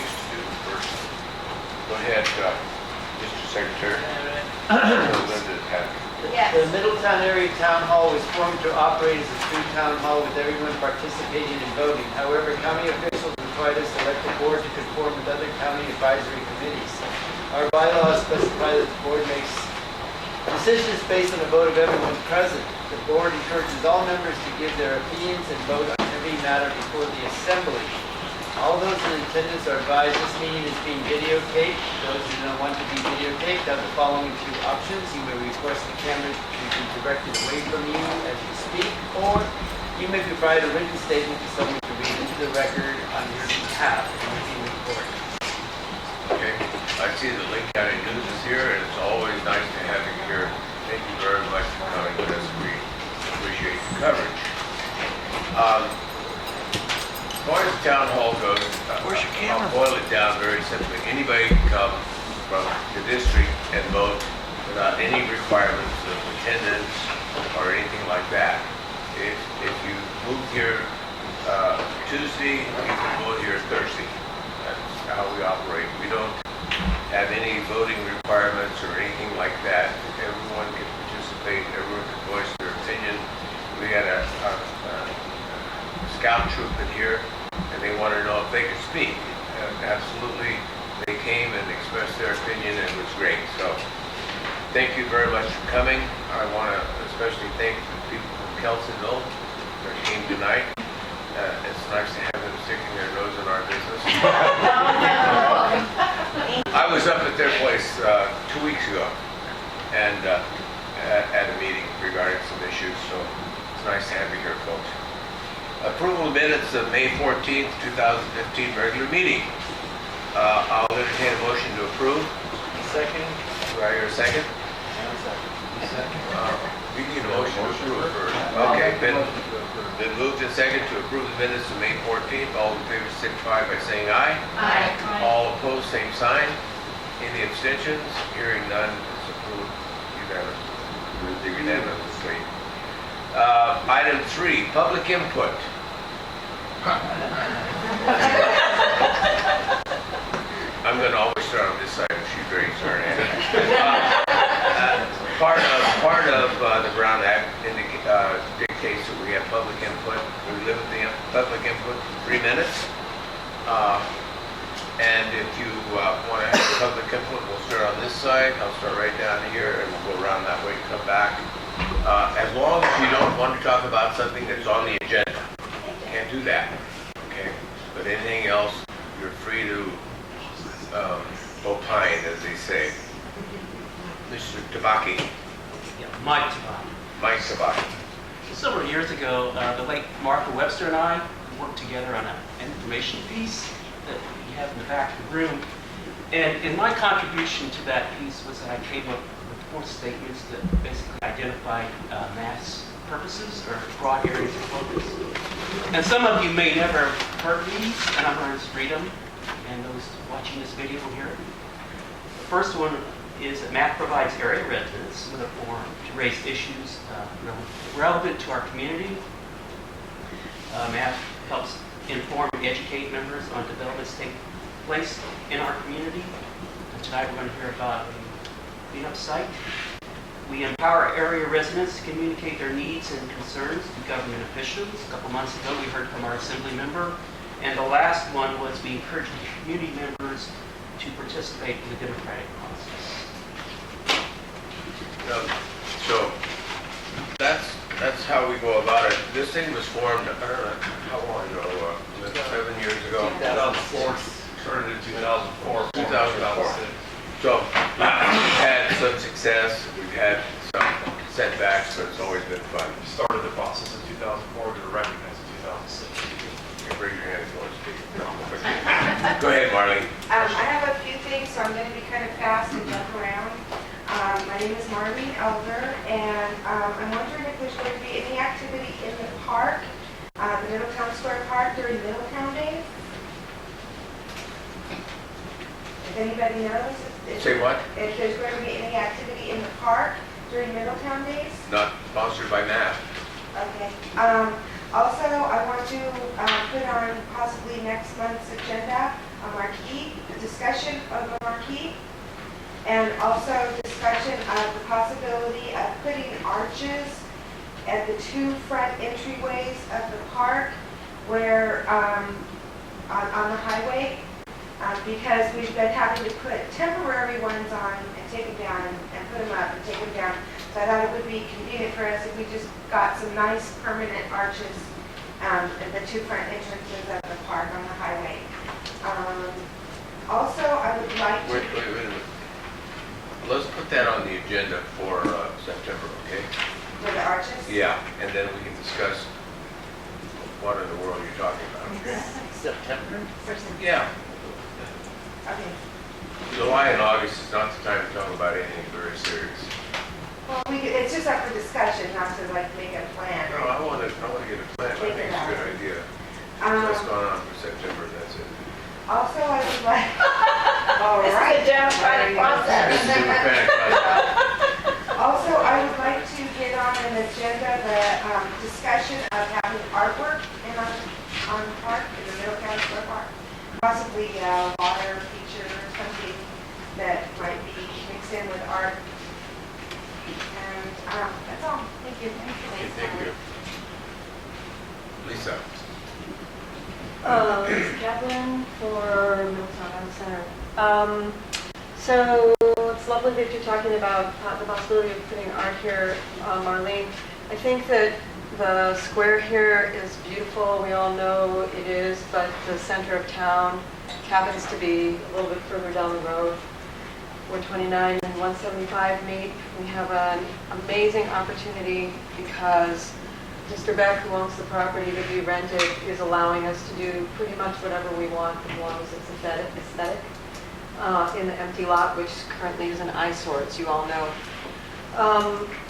things to do first. Go ahead, Mr. Secretary. Yes. The Middletown Area Town Hall was formed to operate as a true town hall with everyone participating and voting. However, county officials required us to elect the board to conform with other county advisory committees. Our bylaws specify that the board makes decisions based on a vote of everyone present. The board encourages all members to give their opinions and vote on every matter before the assembly. All those in attendance are advised this meeting is being videotaped. Those who don't want to be videotaped have the following two options. You may request the camera to be directed away from you as you speak, or you may provide a written statement to someone to read into the record on your behalf and being recorded. Okay, I see the Lake County News is here, and it's always nice to have you here. Thank you very much for coming with us. We appreciate the coverage. As far as the town hall goes, I'll boil it down very simply. Anybody can come from the district and vote without any requirements of attendance or anything like that. If you move here Tuesday, you can vote here Thursday. That's how we operate. We don't have any voting requirements or anything like that. Everyone can participate, everyone can voice their opinion. We had a scout troop in here, and they wanted to know if they could speak. Absolutely, they came and expressed their opinion, and it was great. So, thank you very much for coming. I want to especially thank the people from Kelseyville that came tonight. It's nice to have them sticking their nose in our business. I was up at their place 2 weeks ago, and at a meeting regarding some issues. So, it's nice to have you here, folks. Approval of minutes of May 14th, 2015 regular meeting. I'll entertain a motion to approve. Second. Do I hear a second? Second. We need a motion to approve first. Okay, been moved and second to approve the minutes of May 14th. All in favor signify by saying aye. Aye. All opposed, same sign. Any abstentions? Hearing none, it's approved unanimously. Item 3, public input. I'm going to always start on this side if she's very sorry. Part of the Brown Act dictates that we have public input. We limit the public input to 3 minutes. And if you want to have public input, we'll start on this side. I'll start right down here, and we'll go around that way and come back. As long as you don't want to talk about something that's on the agenda, you can't do that, okay? But anything else, you're free to opine, as they say. Mr. Tabaki. Yeah, Mike Tabaki. Mike Tabaki. Several years ago, the late Martha Webster and I worked together on an information piece that we have in the back of the room. And in my contribution to that piece was that I came up with 4 statements that basically identified mass purposes or broad areas of focus. And some of you may never have heard these, and I'm going to just read them, and those watching this video will hear it. The first one is that math provides area residents with a forum to raise issues relevant to our community. Math helps inform and educate members on developments taking place in our community. And tonight we're going to hear about a cleanup site. We empower area residents to communicate their needs and concerns to government officials. A couple months ago we heard from our assembly member. And the last one was we encourage the community members to participate in the democratic process. So that's how we go about it. This thing was formed, I don't know, how long ago? 7 years ago? 2004. Started in 2004. 2004. So we've had some success, we've had some setbacks, but it's always been fun. We started the process in 2004. We were recognized in 2006. You can raise your hand if you want to speak. No. Go ahead, Marlene. I have a few things, so I'm going to be kind of fast and jump around. My name is Marlene Elder, and I'm wondering if there's going to be any activity in the park, the Middletown Square Park during Middletown Days. If anybody knows. Say what? If there's going to be any activity in the park during Middletown Days. Not sponsored by NAP. Okay. Also, I want to put on possibly next month's agenda a marquee, a discussion of a marquee, and also discussion of the possibility of putting arches at the two front entryways of the park where, on the highway, because we've been having to put temporary ones on and take them down and put them up and take them down. So I thought it would be convenient for us if we just got some nice permanent arches at the two front entrances of the park on the highway. Also, I would like to... Wait a minute. Let's put that on the agenda for September, okay? For the arches? Yeah, and then we can discuss what in the world you're talking about, okay? September? Yeah. Okay. July and August is not the time to talk about anything very serious. Well, it's just up for discussion, not to like make a plan. No, I want to get a plan. I think it's a good idea. So what's going on for September, that's it. Also, I would like... All right. This is a democratic process. This is a democratic process. Also, I would like to get on an agenda the discussion of having artwork on the park, in the Middletown Square Park. Possibly water feature or something that might be mixed in with art. And that's all. Thank you. Okay, thank you. Lisa. This is Catherine for Middletown Arts Center. So it's lovely that you're talking about the possibility of putting art here, Marlene. I think that the square here is beautiful. We all know it is, but the center of town happens to be a little bit further down the road. Where 29 and 175 meet. We have an amazing opportunity because Mr. Beck, who owns the property that we rented, is allowing us to do pretty much whatever we want as long as it's aesthetic in the empty lot, which currently is an eyesore, as you all know.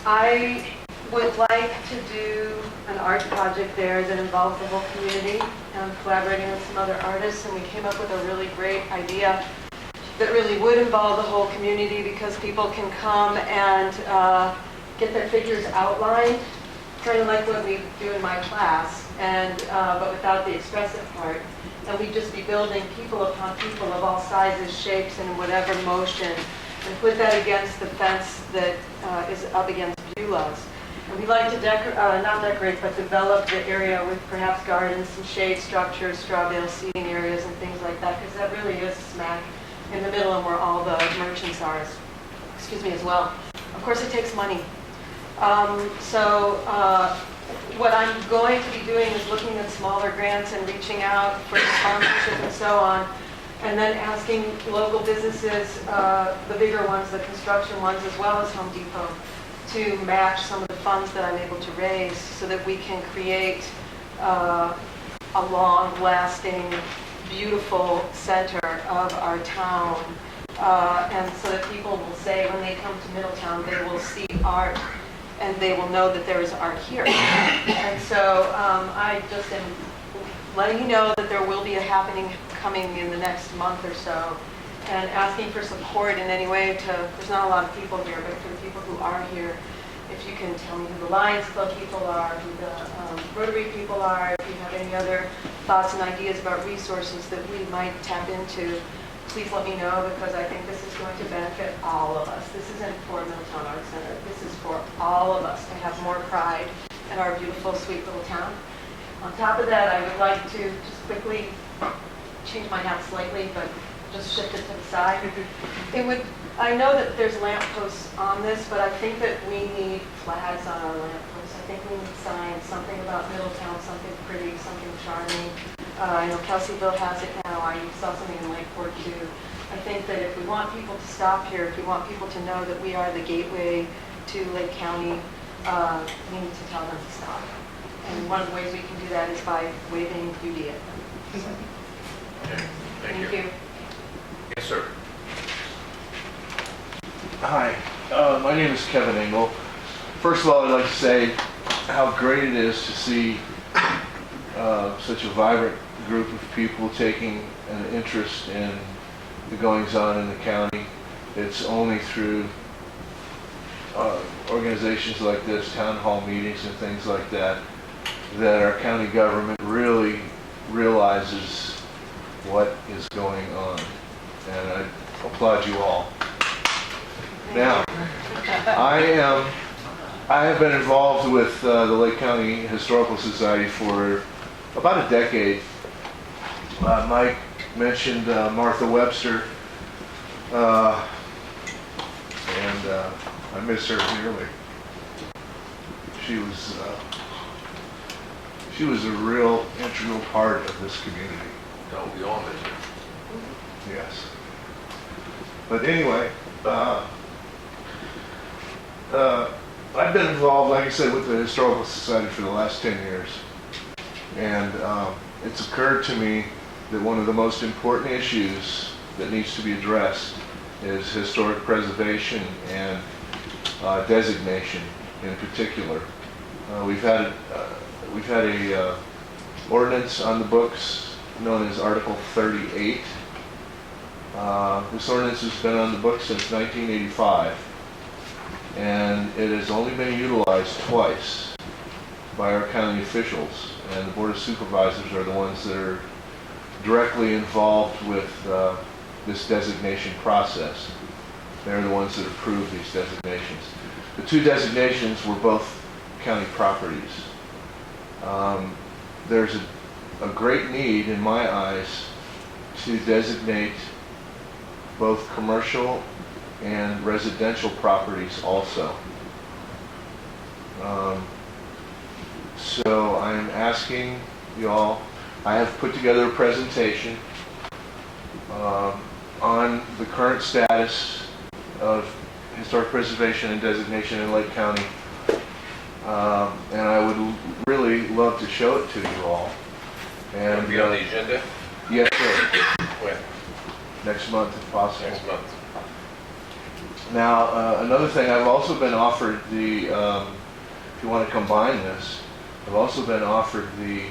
I would like to do an art project there that involves the whole community. I'm collaborating with some other artists, and we came up with a really great idea that really would involve the whole community because people can come and get their figures outlined, kind of like what we do in my class, and but without the expressive part. And we'd just be building people upon people of all sizes, shapes, and in whatever motion, and put that against the fence that is up against Beulah's. And we'd like to not decorate, but develop the area with perhaps gardens, some shade structures, straw bale seating areas, and things like that, because that really is smack in the middle and where all the merchants are, as well. Of course, it takes money. What I'm going to be doing is looking at smaller grants and reaching out for sponsorship and so on, and then asking local businesses, the bigger ones, the construction ones, as well as Home Depot, to match some of the funds that I'm able to raise so that we can create a long-lasting, beautiful center of our town, and so that people will say when they come to Middletown, they will see art and they will know that there is art here. And so I just am letting you know that there will be a happening coming in the next month or so, and asking for support in any way there's not a lot of people here, but for the people who are here, if you can tell me who the Lions Club people are, who the Rotary people are, if you have any other thoughts and ideas about resources that we might tap into, please let me know, because I think this is going to benefit all of us. This isn't for Middletown Arts Center. This is for all of us to have more pride in our beautiful, sweet little town. On top of that, I would like to just quickly change my hat slightly, but just shift it to the side. I know that there's lamp posts on this, but I think that we need flags on our lamp posts. I think we need signs, something about Middletown, something pretty, something charming. I know Kelseyville has it now. I saw something in Lakeport too. I think that if we want people to stop here, if we want people to know that we are the gateway to Lake County, we need to tell them to stop. And one of the ways we can do that is by waving beauty at them. Okay, thank you. Yes, sir. Hi, my name is Kevin Engel. First of all, I'd like to say how great it is to see such a vibrant group of people taking an interest in the goings-on in the county. It's only through organizations like this, town hall meetings and things like that, that our county government really realizes what is going on. And I applaud you all. Now, I have been involved with the Lake County Historical Society for about a decade. Mike mentioned Martha Webster, and I miss her dearly. She was a real integral part of this community. Don't we all miss her? Yes. But anyway, I've been involved, like I said, with the Historical Society for the last 10 years. And it's occurred to me that one of the most important issues that needs to be addressed is historic preservation and designation in particular. We've had a ordinance on the books known as Article 38. This ordinance has been on the books since 1985, and it has only been utilized twice by our county officials, and the Board of Supervisors are the ones that are directly involved with this designation process. They're the ones that approve these designations. The two designations were both county properties. There's a great need, in my eyes, to designate both commercial and residential properties also. So I'm asking you all, I have put together a presentation on the current status of historic preservation and designation in Lake County. And I would really love to show it to you all. It'll And be on the agenda? yes, sir. When? Next month if possible. Next month. Now, another thing, I've also been offered the, if you want to combine this, I've also been offered the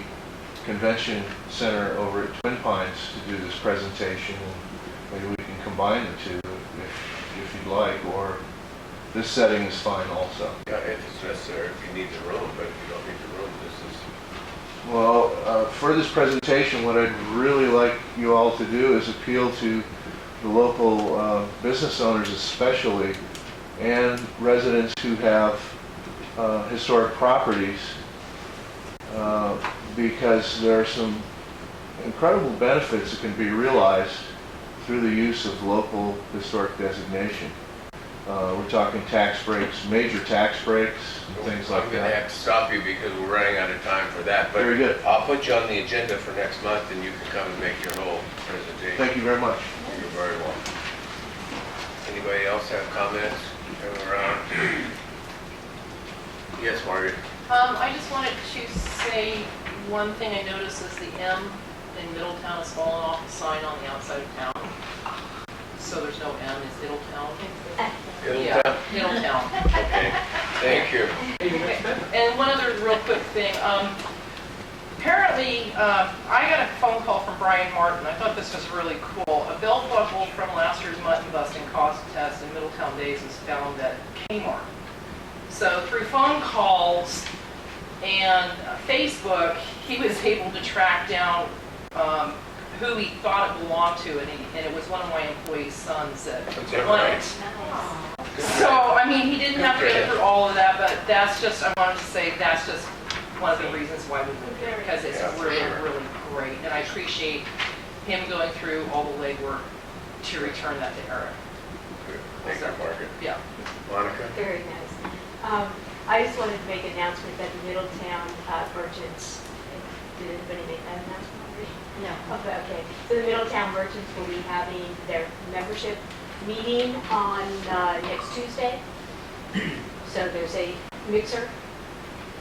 convention center over at Twin Pines to do this presentation. Maybe we can combine the two if you'd like, or this setting is fine also. Yeah, if it's necessary, if you need the room, but if you don't need the room, this is... Well, for this presentation, what I'd really like you all to do is appeal to the local business owners especially, and residents who have historic properties, because there are some incredible benefits that can be realized through the use of local historic designation. We're talking tax breaks, major tax breaks, and things like I'm going to that. have to stop you because we're running out of time for that. But Very good. I'll put you on the agenda for next month and you can come and make your whole presentation. Thank you very much. You're very welcome. Anybody else have comments? Going around? Yes, Margaret? I just wanted to say one thing I noticed is the M in Middletown has fallen off the sign on the outside of town. So there's no M, it's Middletown. Yeah, Middletown. Okay, thank you. And one other real quick thing. Apparently, I got a phone call from Brian Martin. I thought this was really cool. A belt buckle from last year's mutton busting contest in Middletown Days was found at Kmart. So through phone calls and Facebook, he was able to track down who he thought it belonged to, and it was one of my employees' sons that won it. So, I mean, he didn't have to go through all of that, but that's just, I wanted to say, that's just one of the reasons why we moved it, because it's really, really great. And I appreciate him going through all the legwork to return that to Eric. Good. Thank you, Margaret. Yeah. Monica? Very nice. I just wanted to make an announcement that the Middletown merchants, did anybody make that announcement already? No. Okay. So the Middletown merchants will be having their membership meeting on next Tuesday. So there's a mixer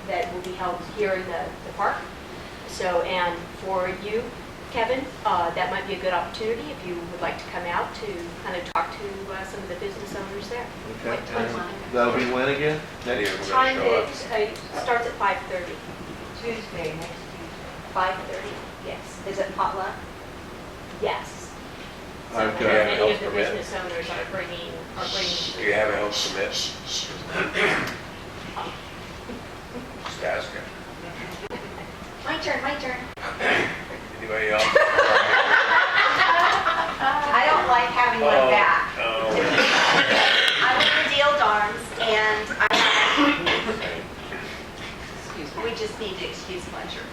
that will be held here in the park. So, and for you, Kevin, that might be a good opportunity if you would like to come out to kind of talk to some of the business owners there. Okay. That'll be when again? Many of them are Time going to show up. starts at 5:30. Tuesday, next Tuesday. 5:30, yes. Is it potluck? Yes. So I've got a many health of the permit. business owners are bringing Do you have a health permit? Just asking. My turn. Anybody else? having one back. Oh. I live in Deal Darms, and we just need to excuse Fletcher.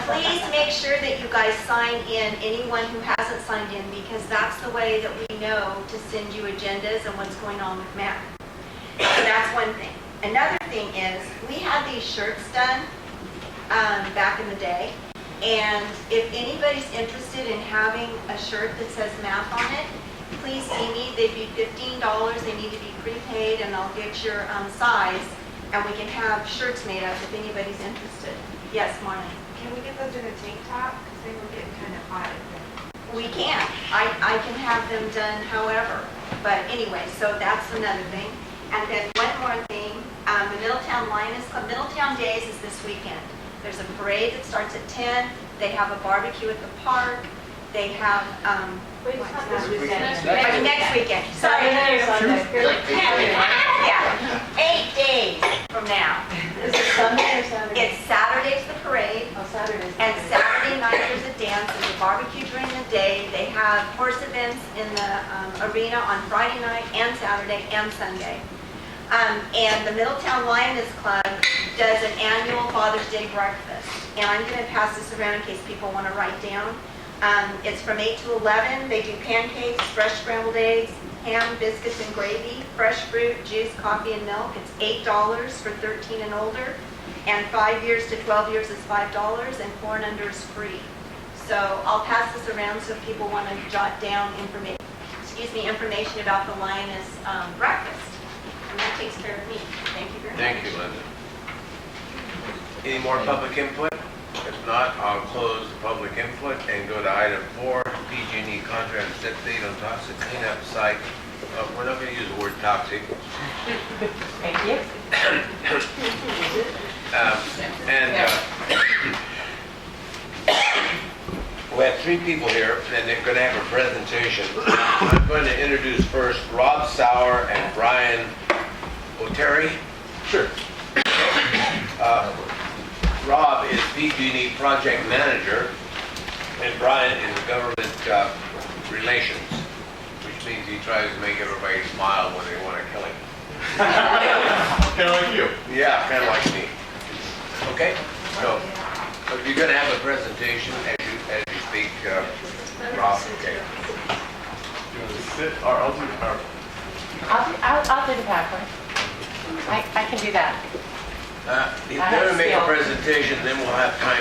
Please make sure that you guys sign in, anyone who hasn't signed in, because that's the way that we know to send you agendas and what's going on with Matt. So that's one thing. Another thing is, we had these shirts done back in the day, and if anybody's interested in having a shirt that says math on it, please see me. They'd be $15. They need to be prepaid, and I'll get your size, and we can have shirts made up if anybody's interested. Yes, Marlene? Can we get those in a tank top? Because they were getting kind of hot. We can. I can have them done however. But anyway, so that's another thing. And then one more thing, the Middletown Lions Club, Middletown Days is this weekend. There's a parade that starts at 10. They have a barbecue at the park. They have, Wait, it's not this weekend. next weekend. Sorry. Yeah, 8 days from now. Is it Sunday or Saturday? It's Saturday's the parade. Oh, Saturday. And Saturday night there's a dance, there's a barbecue during the day. They have horse events in the arena on Friday night and Saturday and Sunday. And the Middletown Lioness Club does an annual Father's Day breakfast. And I'm going to pass this around in case people want to write down. It's from 8 to 11. They do pancakes, fresh scrambled eggs, ham, biscuits, and gravy, fresh fruit, juice, coffee, and milk. It's $8 for 13 and older. And 5 years to 12 years is $5, and 4 and under is free. So I'll pass this around so if people want to jot down information about the Lioness breakfast. And that takes care of me. Thank you very much. Thank you, Linda. Any more public input? If not, I'll close the public input and go to item 4, PG&E contract set date on toxic cleanup site. We're not going to use the word toxic. Thank you. We have 3 people here, and they're going to have a presentation. I'm going to introduce first Rob Sauer and Brian O'Terry. Sure. Rob is PG&E project manager, and Brian is government relations, which means he tries to make everybody smile when they want to kill him. Kind of like you. Yeah, kind of like me. Okay? So, you're going to have a presentation as you speak, Rob. Okay. You want to sit, or I'll do the PowerPoint. I'll do the PowerPoint. I can do that. He's going to make a presentation, then we'll have time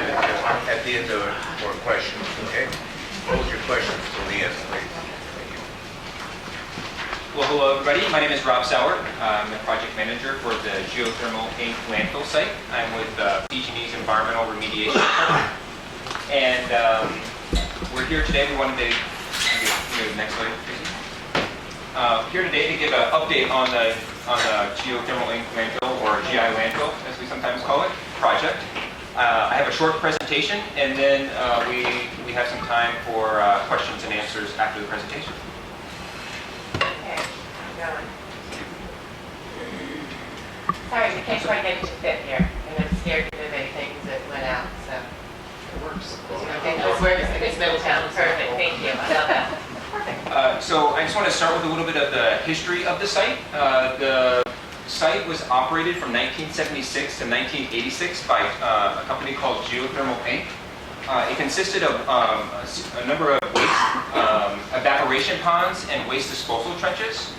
at the end of it for questions, okay? Hold your questions till the end, please. Thank you. Well, hello everybody. My name is Rob Sauer. I'm the project manager for the Geothermal Inc. landfill site. I'm with PG&E's Environmental Remediation Department. And we're here today. We wanted to next slide, please. Here today to give an update on the Geothermal Inc. landfill, or GI landfill, as we sometimes call it, project. I have a short presentation, and then we have some time for questions and answers after the presentation. Okay, I'm going. Sorry, we can't quite get you to fit here, and I'm scared to move anything that went out, so. It works. Okay, it works. It's Middletown. Perfect, thank you. I love that. Perfect. So I just want to start with a little bit of the history of the site. The site was operated from 1976 to 1986 by a company called Geothermal Inc. It consisted of a number of waste evaporation ponds and waste disposal trenches,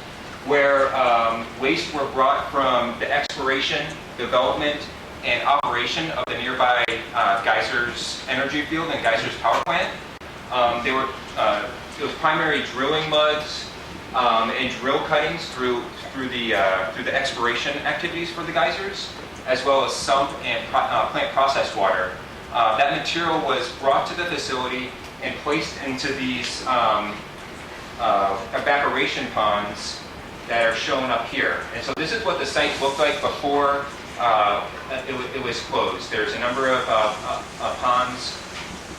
where waste were brought from the exploration, development, and operation of the nearby Geysers energy field and Geysers power plant. It was primary drilling muds and drill cuttings through the exploration activities for the geysers, as well as sump and plant process water. That material was brought to the facility and placed into these evaporation ponds that are shown up here. And so this is what the site looked like before it was closed. There's a number of ponds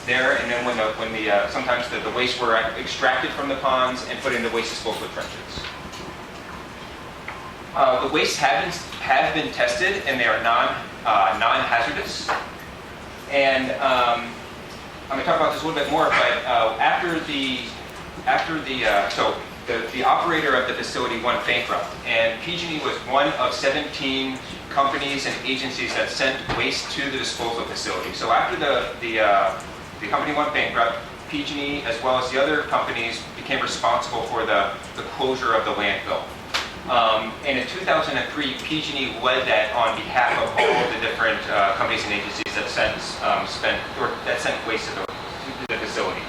there, and then sometimes the waste were extracted from the ponds and put into waste disposal trenches. The wastes have been tested, and they are non-hazardous. And I'm going to talk about this a little bit more, but after the after the operator of the facility went bankrupt, and PG&E was one of 17 companies and agencies that sent waste to the disposal facility. So after the company went bankrupt, PG&E as well as the other companies became responsible for the closure of the landfill. And in 2003, PG&E led that on behalf of all of the different companies and agencies that sent waste to the facility.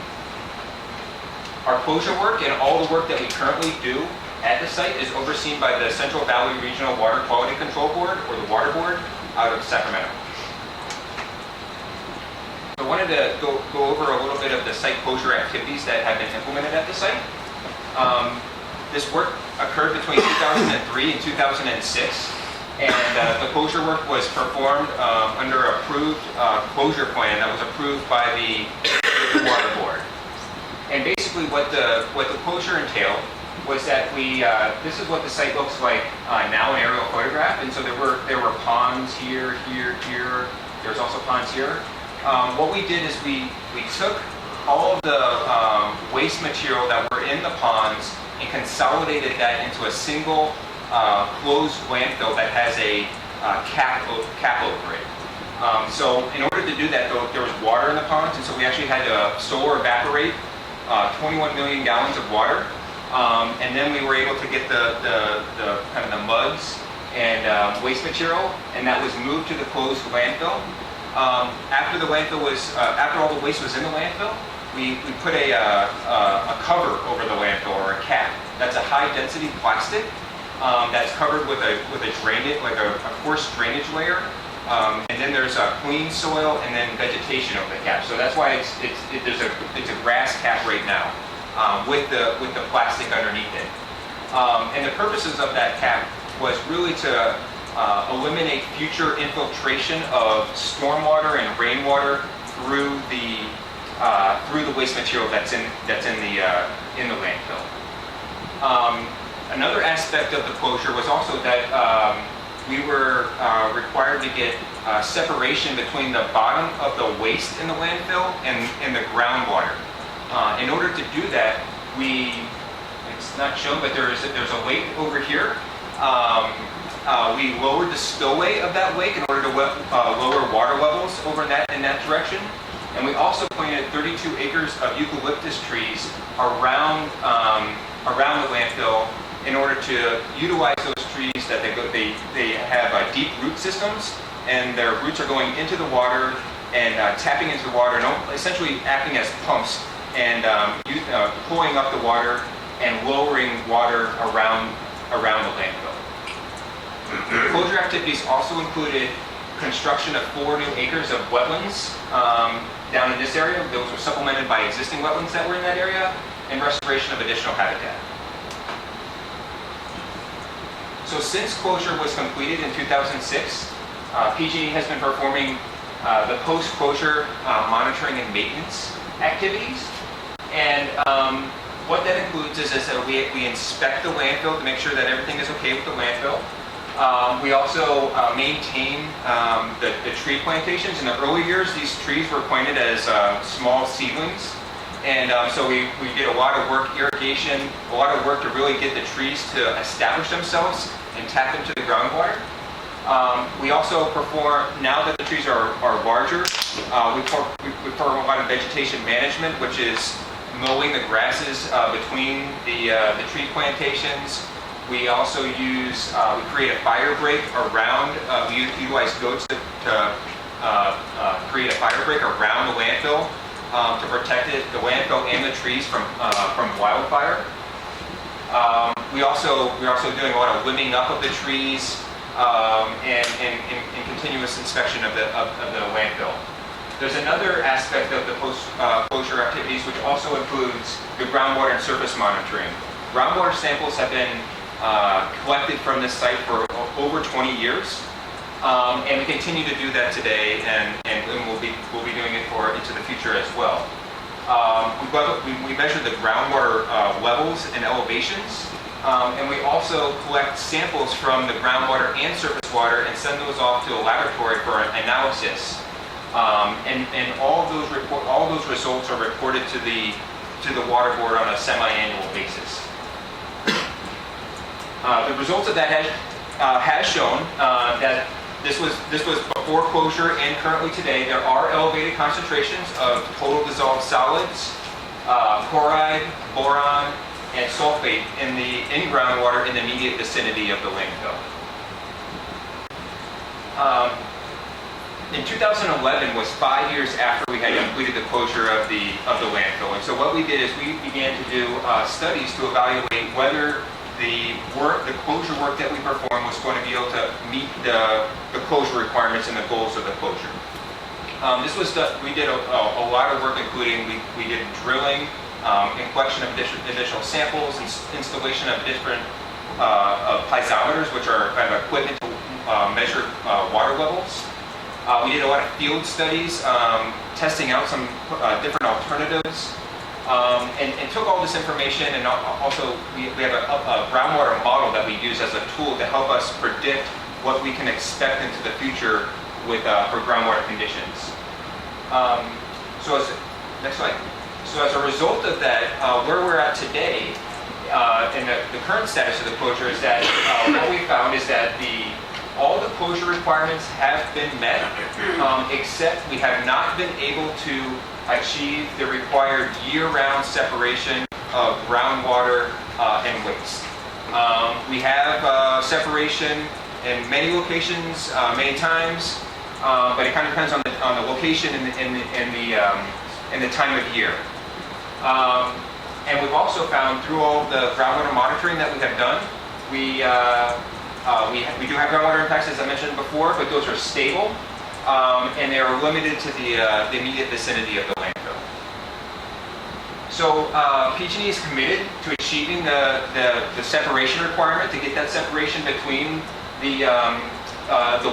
Our closure work and all the work that we currently do at the site is overseen by the Central Valley Regional Water Quality Control Board, or the Water Board, out of Sacramento. So I wanted to go over a little bit of the site closure activities that have been implemented at the site. This work occurred between 2003 and 2006, and the closure work was performed under an approved closure plan that was approved by the Water Board. And basically what the closure entailed was that this is what the site looks like now, an aerial photograph. And so there were ponds here, here, here. There's also ponds here. What we did is we took all of the waste material that were in the ponds and consolidated that into a single closed landfill that has a cap over it. So in order to do that, though, there was water in the ponds, and so we actually had to store, evaporate 21 million gallons of water. And then we were able to get the kind of the muds and waste material, and that was moved to the closed landfill. After all the waste was in the landfill, we put a cover over the landfill, or a cap. That's a high density plastic that's covered with a drainage, like a coarse drainage layer. And then there's clean soil and then vegetation over the cap. So that's why it's a grass cap right now, with the plastic underneath it. And the purposes of that cap was really to eliminate future infiltration of stormwater and rainwater through the waste material that's in the landfill. Another aspect of the closure was also that we were required to get separation between the bottom of the waste in the landfill and the groundwater. In order to do that, it's not shown, but there's a lake over here. We lowered the spillway of that lake in order to lower water levels over in that direction. And we also planted 32 acres of eucalyptus trees around the landfill in order to utilize those trees that they have deep root systems, and their roots are going into the water and tapping into the water and essentially acting as pumps and pulling up the water and lowering water around the landfill. Closure activities also included construction of 4 new acres of wetlands down in this area. Those were supplemented by existing wetlands that were in that area, and restoration of additional habitat. So since closure was completed in 2006, PG&E has been performing the post-closure monitoring and maintenance activities. And what that includes is that we inspect the landfill to make sure that everything is okay with the landfill. We also maintain the tree plantations. In the early years, these trees were planted as small seedlings. And so we did a lot of work, irrigation, a lot of work to really get the trees to establish themselves and tap into the groundwater. We also perform, now that the trees are larger, we perform a lot of vegetation management, which is mowing the grasses between the tree plantations. We also we create a fire break around, we utilize goats to create a fire break around the landfill to protect the landfill and the trees from wildfire. We're also doing a lot of limbing up of the trees and continuous inspection of the landfill. There's another aspect of the post-closure activities which also includes the groundwater and surface monitoring. Groundwater samples have been collected from this site for over 20 years, and we continue to do that today, and we'll be doing it into the future as well. We measure the groundwater levels and elevations, and we also collect samples from the groundwater and surface water and send those off to a laboratory for analysis. And all those results are reported to the to the water board on a semi-annual basis. The results of that has shown that this was before closure and currently today. There are elevated concentrations of total dissolved solids, chloride, boron, and sulfate in groundwater in the immediate vicinity of the landfill. In 2011 was 5 years after we had completed the closure of the landfill, and so what we did is we began to do studies to evaluate whether the closure work that we performed was going to be able to meet the closure requirements and the goals of the closure. We did a lot of work, including we did drilling, and collection of additional samples, installation of different piezometers, which are kind of equipment to measure water levels. We did a lot of field studies, testing out some different alternatives, and took all this information, and also we have a groundwater model that we use as a tool to help us predict what we can expect into the future for groundwater conditions. Next slide. So as a result of that, where we're at today, and the current status of the closure is that what we found is that all the closure requirements have been met, except we have not been able to achieve the required year-round separation of groundwater and waste. We have separation in many locations, many times, but it kind of depends on the location and the time of year. And we've also found through all the groundwater monitoring that we have done, we do have groundwater impacts, as I mentioned before, but those are stable, and they are limited to the immediate vicinity of the landfill. So PG&E is committed to achieving the separation requirement, to get that separation between the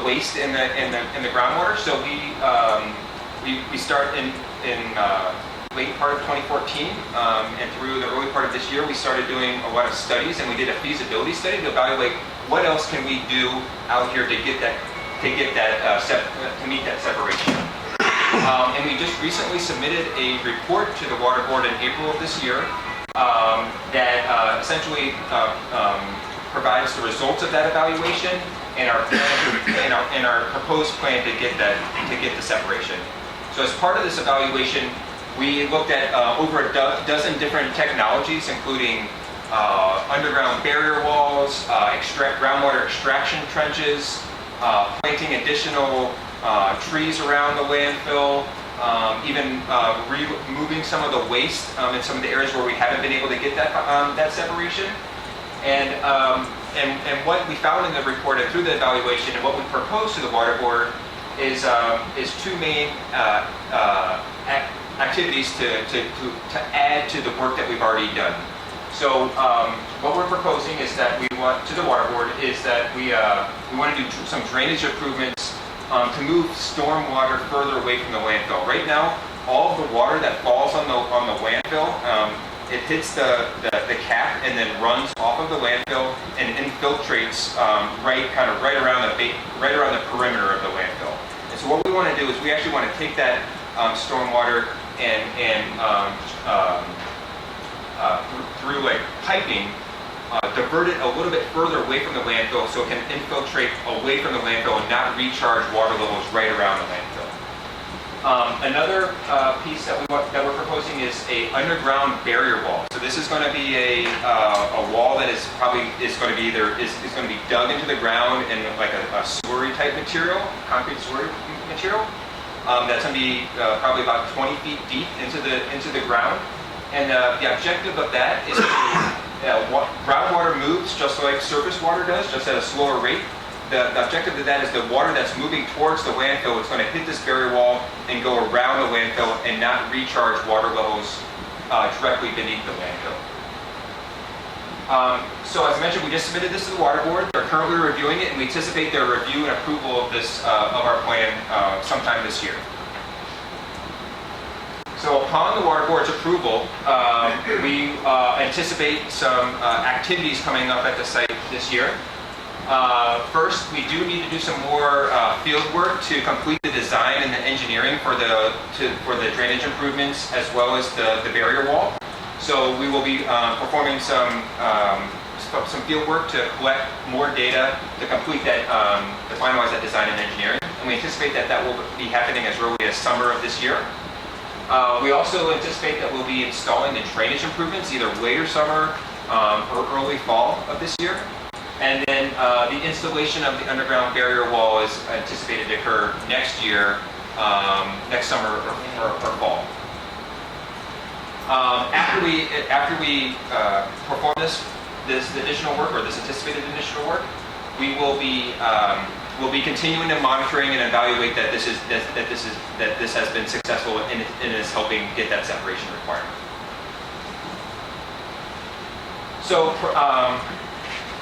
waste and the groundwater. So we start in late part of 2014, and through the early part of this year, we started doing a lot of studies, and we did a feasibility study to evaluate what else can we do out here to meet that separation. And we just recently submitted a report to the Water Board in April of this year that essentially provides the results of that evaluation and our proposed plan to get the separation. So as part of this evaluation, we looked at over a dozen different technologies, including underground barrier walls, groundwater extraction trenches, planting additional trees around the landfill, even removing some of the waste in some of the areas where we haven't been able to get that separation. And what we found in the report and through the evaluation and what we proposed to the Water Board is two main activities to add to the work that we've already done. So what we're proposing is that we want to the Water Board is that we want to do some drainage improvements to move storm water further away from the landfill. Right now, all of the water that falls on the landfill, it hits the cap and then runs off of the landfill and infiltrates right around the perimeter of the landfill. And so what we want to do is we actually want to take that storm water and through like piping, divert it a little bit further away from the landfill so it can infiltrate away from the landfill and not recharge water levels right around the landfill. Another piece that we're proposing is a underground barrier wall. So this is going to be a wall that is going to be dug into the ground in like a slurry type material, concrete slurry material. That's going to be probably about 20 feet deep into the ground. And the objective of that is groundwater moves just like surface water does, just at a slower rate. The objective of that is the water that's moving towards the landfill is going to hit this barrier wall and go around the landfill and not recharge water levels directly beneath the landfill. So as I mentioned, we just submitted this to the Water Board. They're currently reviewing it, and we anticipate their review and approval of this of our plan sometime this year. So upon the Water Board's approval, we anticipate some activities coming up at the site this year. First, we do need to do some more field work to complete the design and the engineering for the drainage improvements as well as the barrier wall. So we will be performing some field work to collect more data to complete that, to finalize that design and engineering. And we anticipate that that will be happening as early as summer of this year. We also anticipate that we'll be installing the drainage improvements either later summer or early fall of this year. And then the installation of the underground barrier wall is anticipated to occur next year, next summer or fall. After we perform this additional work, or this anticipated additional work, we will be we'll be continuing to monitoring and evaluate that this has been successful and is helping get that separation requirement. So,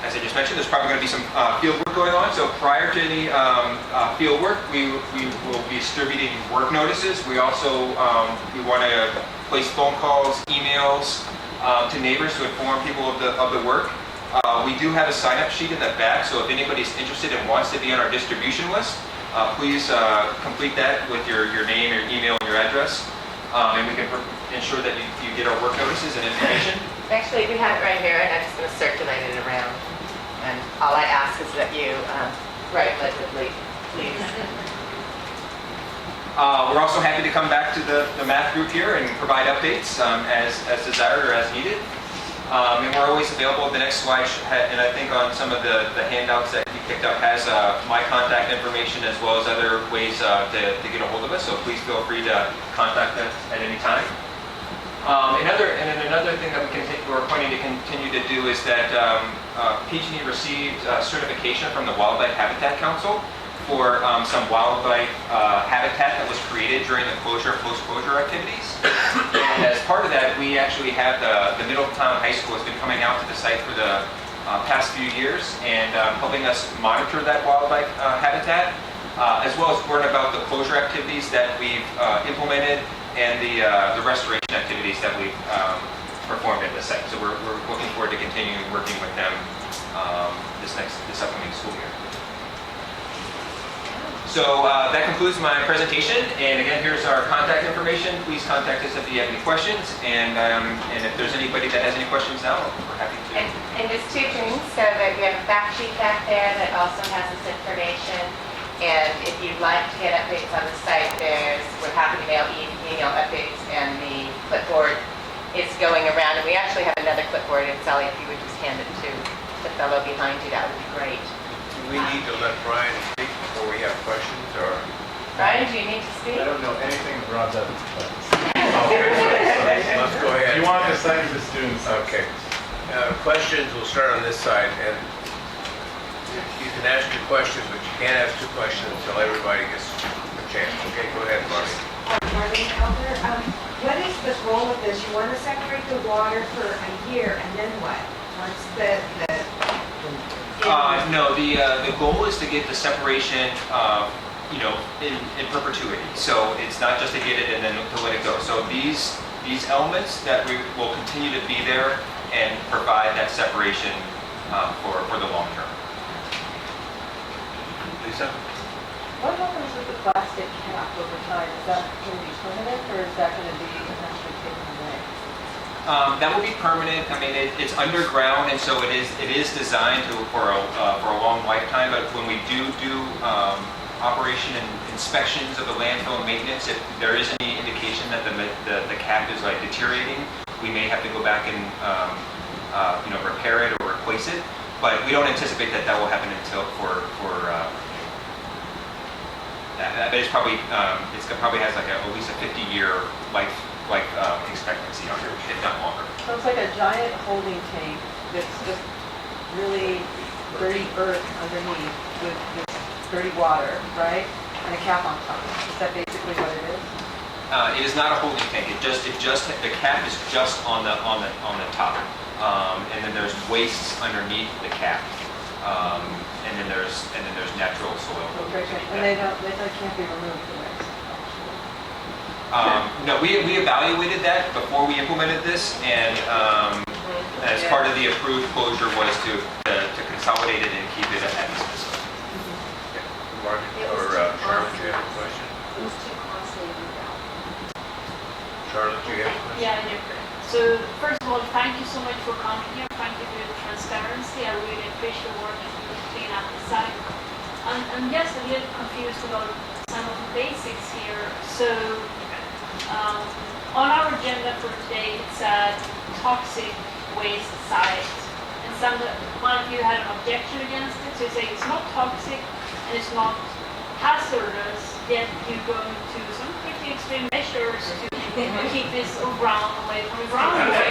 as I just mentioned, there's probably going to be some field work going on. So prior to any field work, we will be distributing work notices. We also we want to place phone calls, emails to neighbors to inform people of the work. We do have a sign-up sheet in the back, so if anybody's interested and wants to be on our distribution list, please complete that with your name, your email, and your address, and we can ensure that you get our work notices and information. Actually, we have it right here, and I'm just going to circulate it around. And all I ask is that you write legibly, please. We're also happy to come back to the math group here and provide updates as desired or as needed. And we're always available. The next slide, and I think on some of the handouts that you picked up, has my contact information as well as other ways to get a hold of us. So please feel free to contact us at any time. Another thing that we're planning to continue to do is that PG&E received certification from the Wildlife Habitat Council for some wildlife habitat that was created during the post-closure activities. And as part of that, we actually have the Middletown High School has been coming out to the site for the past few years and helping us monitor that wildlife habitat, as well as learn about the closure activities that we've implemented and the restoration activities that we've performed at the site. So we're looking forward to continuing working with them this upcoming school year. So that concludes my presentation, and again, here's our contact information. Please contact us if you have any questions, and if there's anybody that has any questions now, we're happy to. And just two things, so that we have a fact sheet back there that also has this information. And if you'd like to get updates on the site, we're happy to email updates, and the clipboard is going around. And we actually have another clipboard, and Sally, if you would just hand it to the fellow behind you, that would be great. Do we need to let Brian speak before we have questions, or? Brian, do you need to speak? I don't know anything that Rob does. Okay, let's go ahead. You want to cite the students. Okay. Questions, we'll start on this side, and you can ask your questions, but you can't ask two questions until everybody gets a chance. Okay, go ahead, Marty. Marlene Elder, what is the goal of this? You want to separate the water for a year, and then what? What's the No, the goal is to get the separation, in perpetuity. So it's not just to get it and then to let it go. So these elements that we will continue to be there and provide that separation for the long term. Lisa? What happens with the plastic cap over time? Is that going to be permanent, or is that going to be eventually taken away? That will be permanent. I mean, it's underground, and so it is designed for a long lifetime. But when we do operation and inspections of the landfill and maintenance, if there is any indication that the cap is like deteriorating, we may have to go back and repair it or replace it. But we don't anticipate that will happen until but it's probably probably has like at least a 50-year life expectancy on it, if not longer. So it's like a giant holding tank that's just really dirty earth underneath with this dirty water, right? And a cap on top. Is that basically what it is? It is not a holding tank. The cap is just on the top, and then there's wastes underneath the cap, and then there's natural soil. Okay. And they can't be removed from it. No, we evaluated that before we implemented this, and as part of the approved closure was to consolidate it and keep it at this facility. Mark or Charlotte, do you have a question? It was too costly to do that. Charlotte, do you have a question? Yeah, I do. So first of all, thank you so much for coming here. Thank you for your transparency. I really appreciate your work to clean up the site. I'm just a little confused about some of the basics here. So on our agenda for today, it said toxic waste site. And one of you had an objection against it. So you say it's not toxic and it's not hazardous, yet you're going to some pretty extreme measures to keep this ground away from groundwater.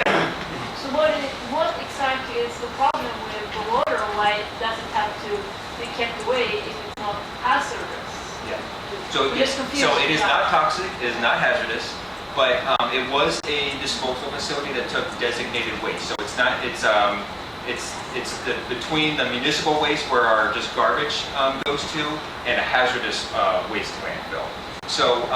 So what exactly is the problem with the water? Why it doesn't have to be kept away if it's not hazardous? Yeah. So I'm just confused it is about- not toxic, it is not hazardous, but it was a disposal facility that took designated waste. So it's not, it's between the municipal waste where our just garbage goes to and a hazardous waste landfill. So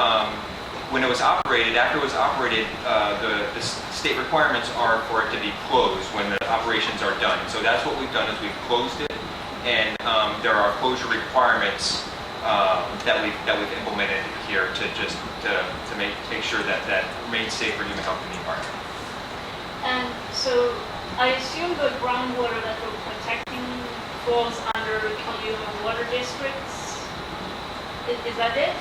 when it was operated, after it was operated, the state requirements are for it to be closed when the operations are done. So that's what we've done is we've closed it, and there are closure requirements that we've implemented here to make sure that remains safe for human health and the environment. And so I assume the groundwater that we're protecting falls under Columbia water districts. Is that it?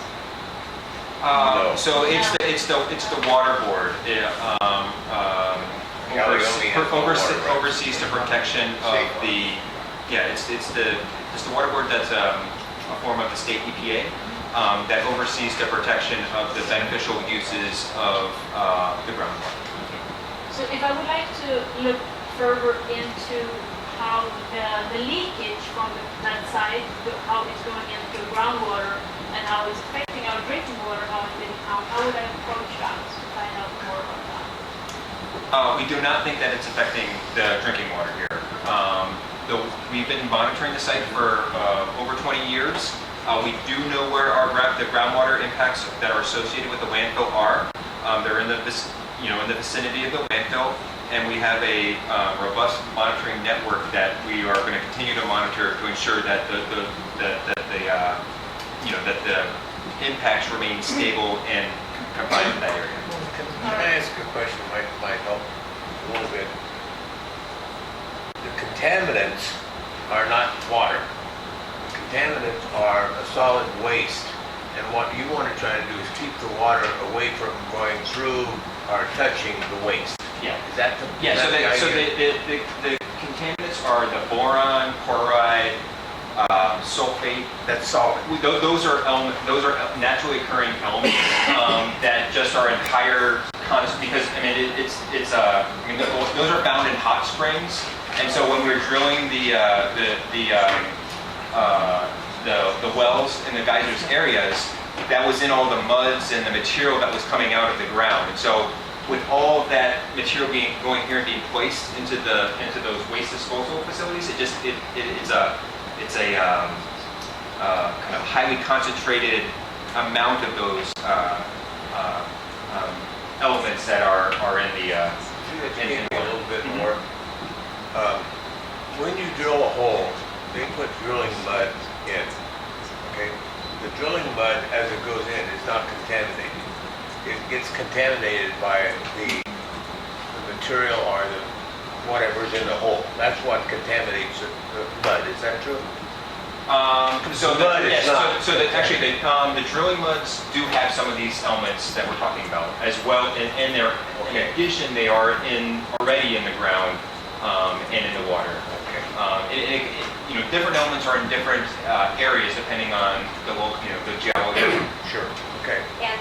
No. So it's the water board. Oversees the protection of the it's the water board that's a form of the state EPA that oversees the protection of the beneficial uses of the groundwater. So if I would like to look further into how the leakage from that site, how it's going into the groundwater and how it's affecting our drinking water, how would I approach that to find out more about that? We do not think that it's affecting the drinking water here. We've been monitoring the site for over 20 years. We do know where the groundwater impacts that are associated with the landfill are. They're in the vicinity of the landfill, and we have a robust monitoring network that we are going to continue to monitor to ensure that the impacts remain stable and confined to that area. Can I ask a question that might help a little bit? The contaminants are not water. The contaminants are a solid waste. And what you want to try to do is keep the water away from going through or touching the waste. Yeah. Is that the The contaminants are the boron, chloride, sulfate. That's solid. Those are naturally occurring elements that just are in higher because those are found in hot springs, and so when we're drilling the wells in the geysers areas, that was in all the muds and the material that was coming out of the ground. And so with all of that material going here and being placed into those waste disposal facilities, it's a kind of highly concentrated amount of those elements that are in the a little bit more. When you drill a hole, they put drilling mud in. Okay, the drilling mud as it goes in is not contaminated. It gets contaminated by the material or the whatever's in the hole. That's what contaminates the mud. Is that true? The drilling muds do have some of these elements that we're talking about as well, and they're in addition they are already in the ground and in the water. Okay. Different elements are in different areas depending on the geology. Sure. Okay. And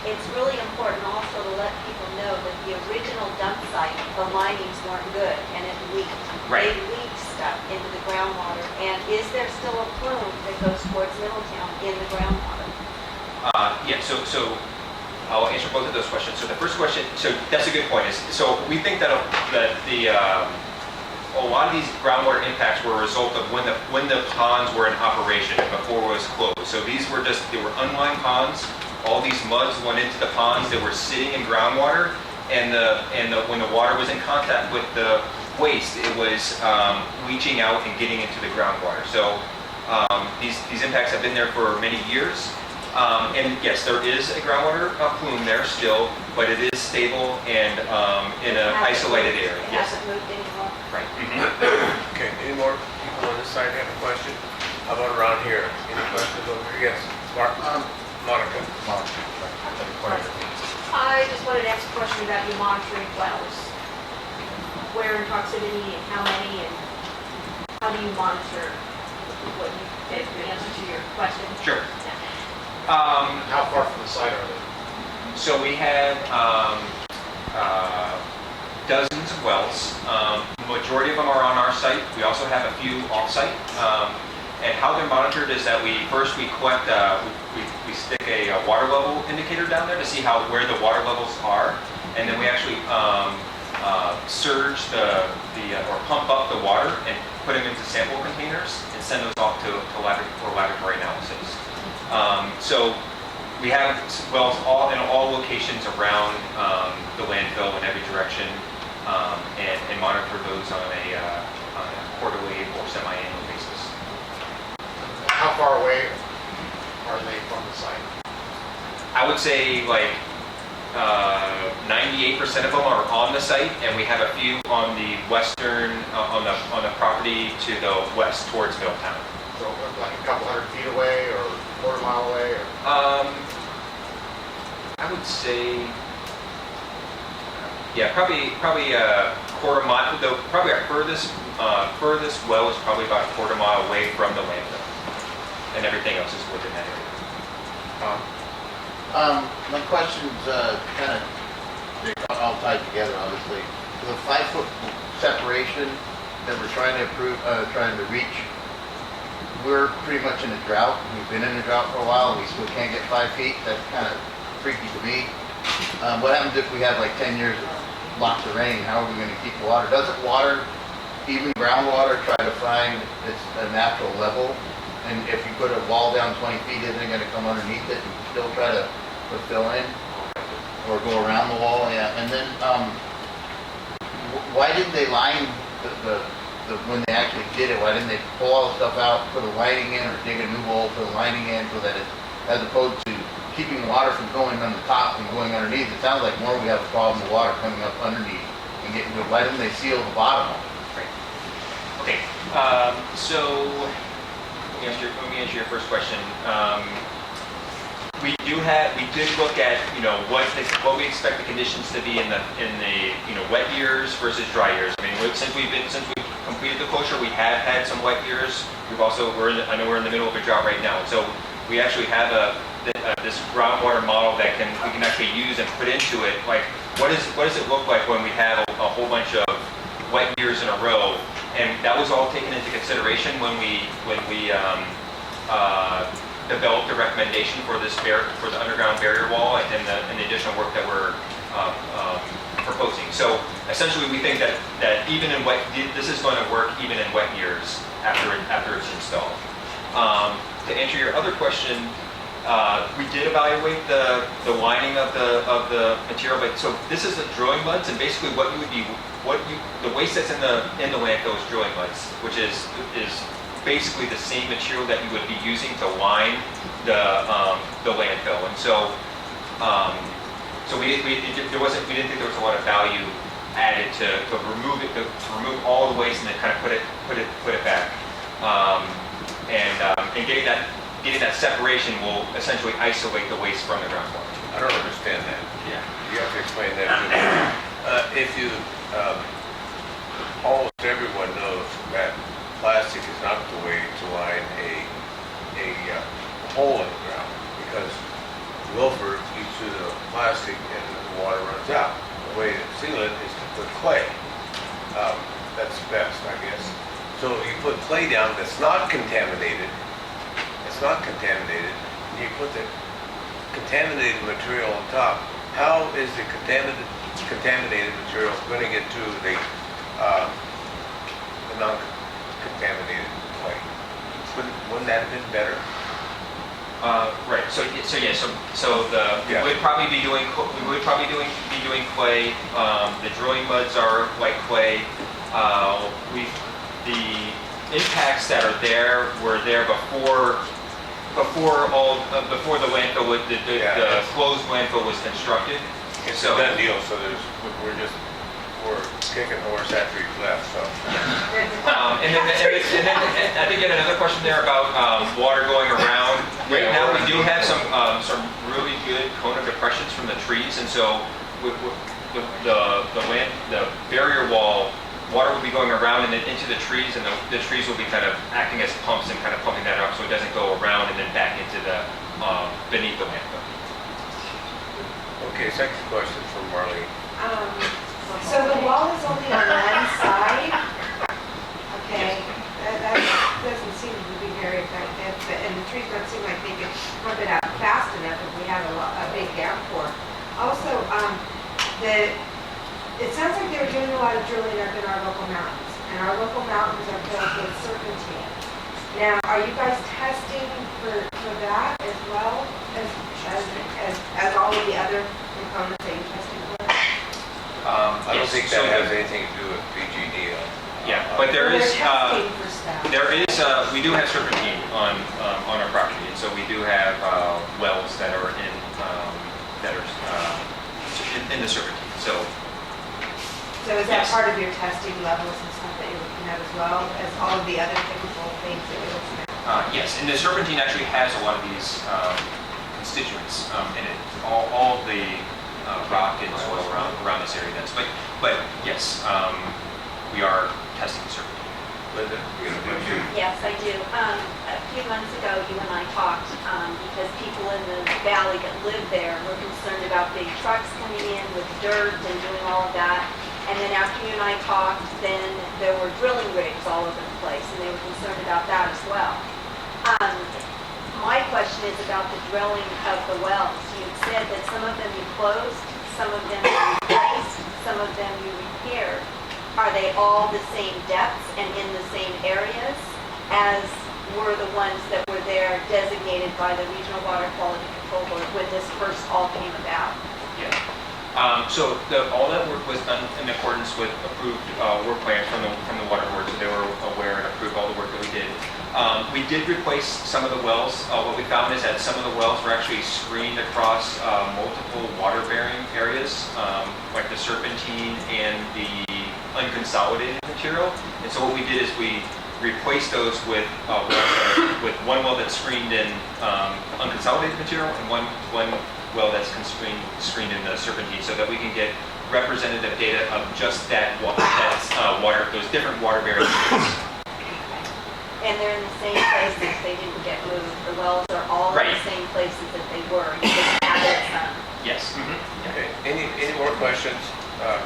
it's really important also to let people know that the original dump site, the linings weren't good and it leaked. Right. They leaked stuff into the groundwater. And is there still a plume that goes towards Middletown in the groundwater? So I'll answer both of those questions. So the first question, so that's a good point. So we think that a lot of these groundwater impacts were a result of when the ponds were in operation and before it was closed. So they were unlined ponds. All these muds went into the ponds that were sitting in groundwater, and when the water was in contact with the waste, it was leaching out and getting into the groundwater. So these impacts have been there for many years, And yes, there is a groundwater plume there still, but it is stable and in an isolated area. It Yes, hasn't moved anymore. right. Okay, any more people on this side have a question? How about around here? Any questions over here? Yes, Mark, Monica. I just wanted to ask a question about your monitoring wells. Where in proximity and how many and how do you monitor what you, if the answer to your question? Sure. How far from the site are they? So we have dozens of wells. Majority of them are on our site. We also have a few off-site. And how they're monitored is that we collect, we stick a water level indicator down there to see where the water levels are, and then we actually surge or pump up the water and put them into sample containers and send those off for laboratory analysis. So we have wells in all locations around the landfill in every direction, and monitor those on a quarterly or semi-annual basis. How far away are they from the site? I would say like 98% of them are on the site, and we have a few on the western, on the property to the west towards Middletown. So like a couple 100 feet away or a quarter mile away? Or? I would say, yeah, probably a quarter mile. Though probably our furthest well is probably about a quarter mile away from the landfill, and everything else is within that area. My question's kind of, they're all tied together, obviously. The 5-foot separation that we're trying to reach, we're pretty much in a drought. We've been in a drought for a while, and we still can't get 5 feet. That's kind of freaky to me. What happens if we have like 10 years of lots of rain? How are we going to keep the water? Doesn't water, even groundwater, try to find a natural level? And if you put a wall down 20 feet, isn't it going to come underneath it and still try to fill in? Or go around the wall? Yeah. And then, why didn't they line when they actually did it? Why didn't they pull all the stuff out, put a lining in, or dig a new hole, put a lining in, so that it's, as opposed to keeping water from going on the top and going underneath? It sounds like more we have a problem with water coming up underneath and getting to it. Why didn't they seal the bottom of it? Right. Okay. So let me answer your first question. We did look at what we expect the conditions to be in the wet years versus dry years. I mean, since we completed the closure, we have had some wet years. I know we're in the middle of a drought right now, so we actually have this groundwater model that we can actually use and put into it. Like, what does it look like when we have a whole bunch of wet years in a row? And that was all taken into consideration when we developed a recommendation for the underground barrier wall and the additional work that we're proposing. So essentially, we think that even in this is going to work even in wet years after it's installed. To answer your other question, we did evaluate the lining of the material, but so this is the drilling muds, and basically the waste that's in the landfill is drilling muds, which is basically the same material that you would be using to line the landfill. And so we didn't think there was a lot of value added to remove it, to remove all the waste and then kind of put it back. And getting that separation will essentially isolate the waste from the groundwater. I don't understand that. Yeah. You have to explain that to me. If you, almost everyone knows that plastic is not the way to line a hole in the ground, because gophers eat through the plastic and the water runs out. The way to seal it is to put clay. That's best, I guess. So you put clay down that's not contaminated. It's not contaminated. And you put the contaminated material on top. How is the contaminated material going to get to the non-contaminated clay? Wouldn't that have been better? Right. So we would probably be doing clay. The drilling muds are like clay. The impacts that are there were there before before the landfill, Yeah, the it's- closed landfill was constructed. It's a done deal, so we're kicking the horse after he's left, so. And then I think you had another question there about water going around. Right Yeah, now, we water. do have some really good cone depressions from the trees, and so the barrier wall, water will be going around and then into the trees, and the trees will be kind of acting as pumps and kind of pumping that up so it doesn't go around and then back into the beneath the landfill. Okay, second question from Marlene. So the wall is only on one side? Okay, that doesn't seem to be very effective, and the trees don't seem like they can pump it out fast enough if we have a big downpour. Also, it sounds like they were doing a lot of drilling up in our local mountains, and our local mountains are filled with serpentine. Now, are you guys testing for that as well as all of the other components that you're testing for? I don't Yes, think so that has anything to do with PG&E. Yeah, but there They're is, testing for stuff. we do have serpentine on our property, and so we do have wells that are in the serpentine. So So is that Yes. part of your testing levels and stuff that you're looking at as well as all of the other typical things that you're looking at? yes, and the serpentine actually has a lot of these constituents in it, all the rock and soil around this area. But yes, we are testing the serpentine. Linda, you have a question? Yes, I do. A few months ago, you and I talked because people in the valley that live there were concerned about big trucks coming in with dirt and doing all of that. And then after you and I talked, then there were drilling rigs all over the place, and they were concerned about that as well. My question is about the drilling of the wells. You said that some of them you closed, some of them you replaced, some of them you repaired. Are they all the same depths and in the same areas as were the ones that were there designated by the Regional Water Quality Control Board when this first all came about? Yeah. So all that work was done in accordance with approved work plans from the water board, so they were aware and approved all the work that we did. We did replace some of the wells. What we found is that some of the wells were actually screened across multiple water-bearing areas, like the serpentine and the unconsolidated material. And so what we did is we replaced those with one well that's screened in unconsolidated material and one well that's screened in the serpentine, so that we can get representative data of just that water, those different water-bearing areas. And they're in the same places, they didn't get moved. The wells are all in Right. the same places that they were. You just added some. Yes. Okay, any more questions? I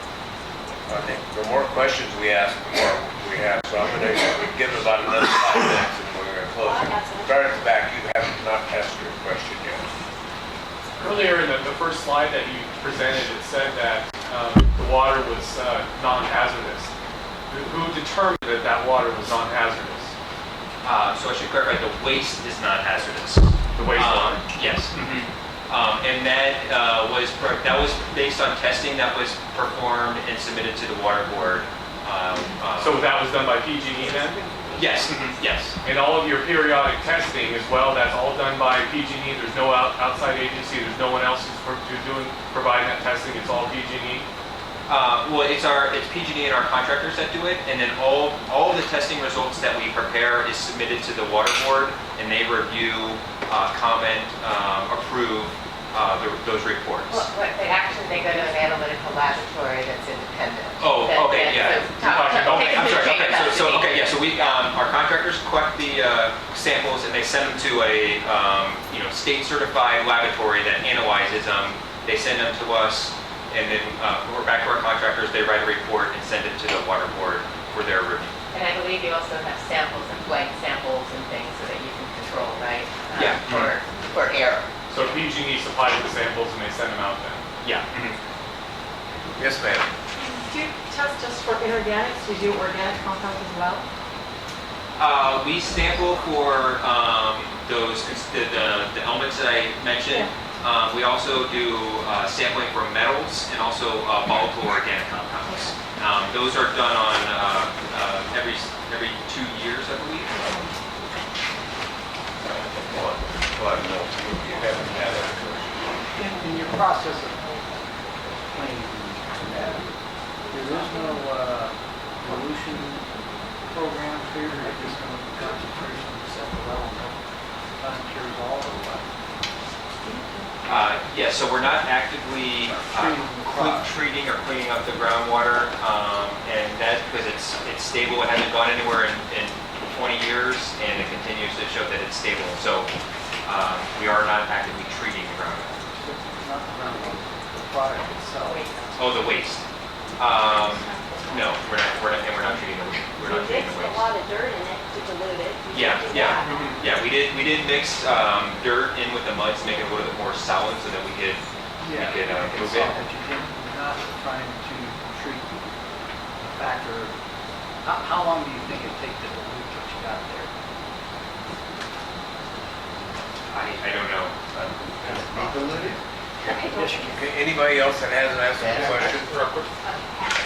think the more questions we ask, the more we have, so I'm gonna give it about another 5 minutes and we're gonna close Well, I it. got some. Start at the back, you have not asked your question yet. Earlier in the first slide that you presented, it said that the water was non-hazardous. Who determined that that water was non-hazardous? So I should clarify, the waste is not hazardous. The wastewater? Yes. And that was based on testing that was performed and submitted to the water board. So that was done by PG&E then? Yes, yes. And all of your periodic testing as well, that's all done by PG&E? There's no outside agency, there's no one else who's providing that testing, it's all PG&E? Well, it's PG&E and our contractors that do it, and then all of the testing results that we prepare is submitted to the water board, and they review, comment, approve those reports. Well, actually, they go to an analytical laboratory that's independent. Oh, okay, yeah. Okay, I'm sorry. Okay, so we, our contractors collect the samples and they send them to a, state-certified laboratory that analyzes them. They send them to us, and then we're back to our contractors. They write a report and send it to the water board for their review. And I believe you also have samples and blank samples and things so that you can control, right? Yeah. For error. So PG&E supplies the samples and they send them out then? Yeah. Yes, ma'am. Do you test just for inorganics? Do you do organic compounds as well? We sample for the elements that I mentioned. We also do sampling for metals and also volatile organic compounds. Those are done on every 2 years, I believe. process of explaining that there is no pollution programs here, there is no concentration except the level of cures all or what? Yeah, so we're not actively treating or cleaning up the groundwater, and that's because it's stable. It hasn't gone anywhere in 20 years, and it continues to show that it's stable. So we are not actively treating the groundwater. Not the groundwater, the product itself. Oh, the waste. No, we're not treating the waste. We're not treating the Mixed a waste. lot of dirt in it to dilute it. You Yeah, can't do yeah, that. mhm. Yeah. We did mix dirt in with the mud to make it a little bit more solid, so that we could Yeah, move it's it. all that you did, not trying to treat the factor. How long do you think it take to dilute what you got there? I don't know. Yes, you can. Okay, anybody else that hasn't asked a question?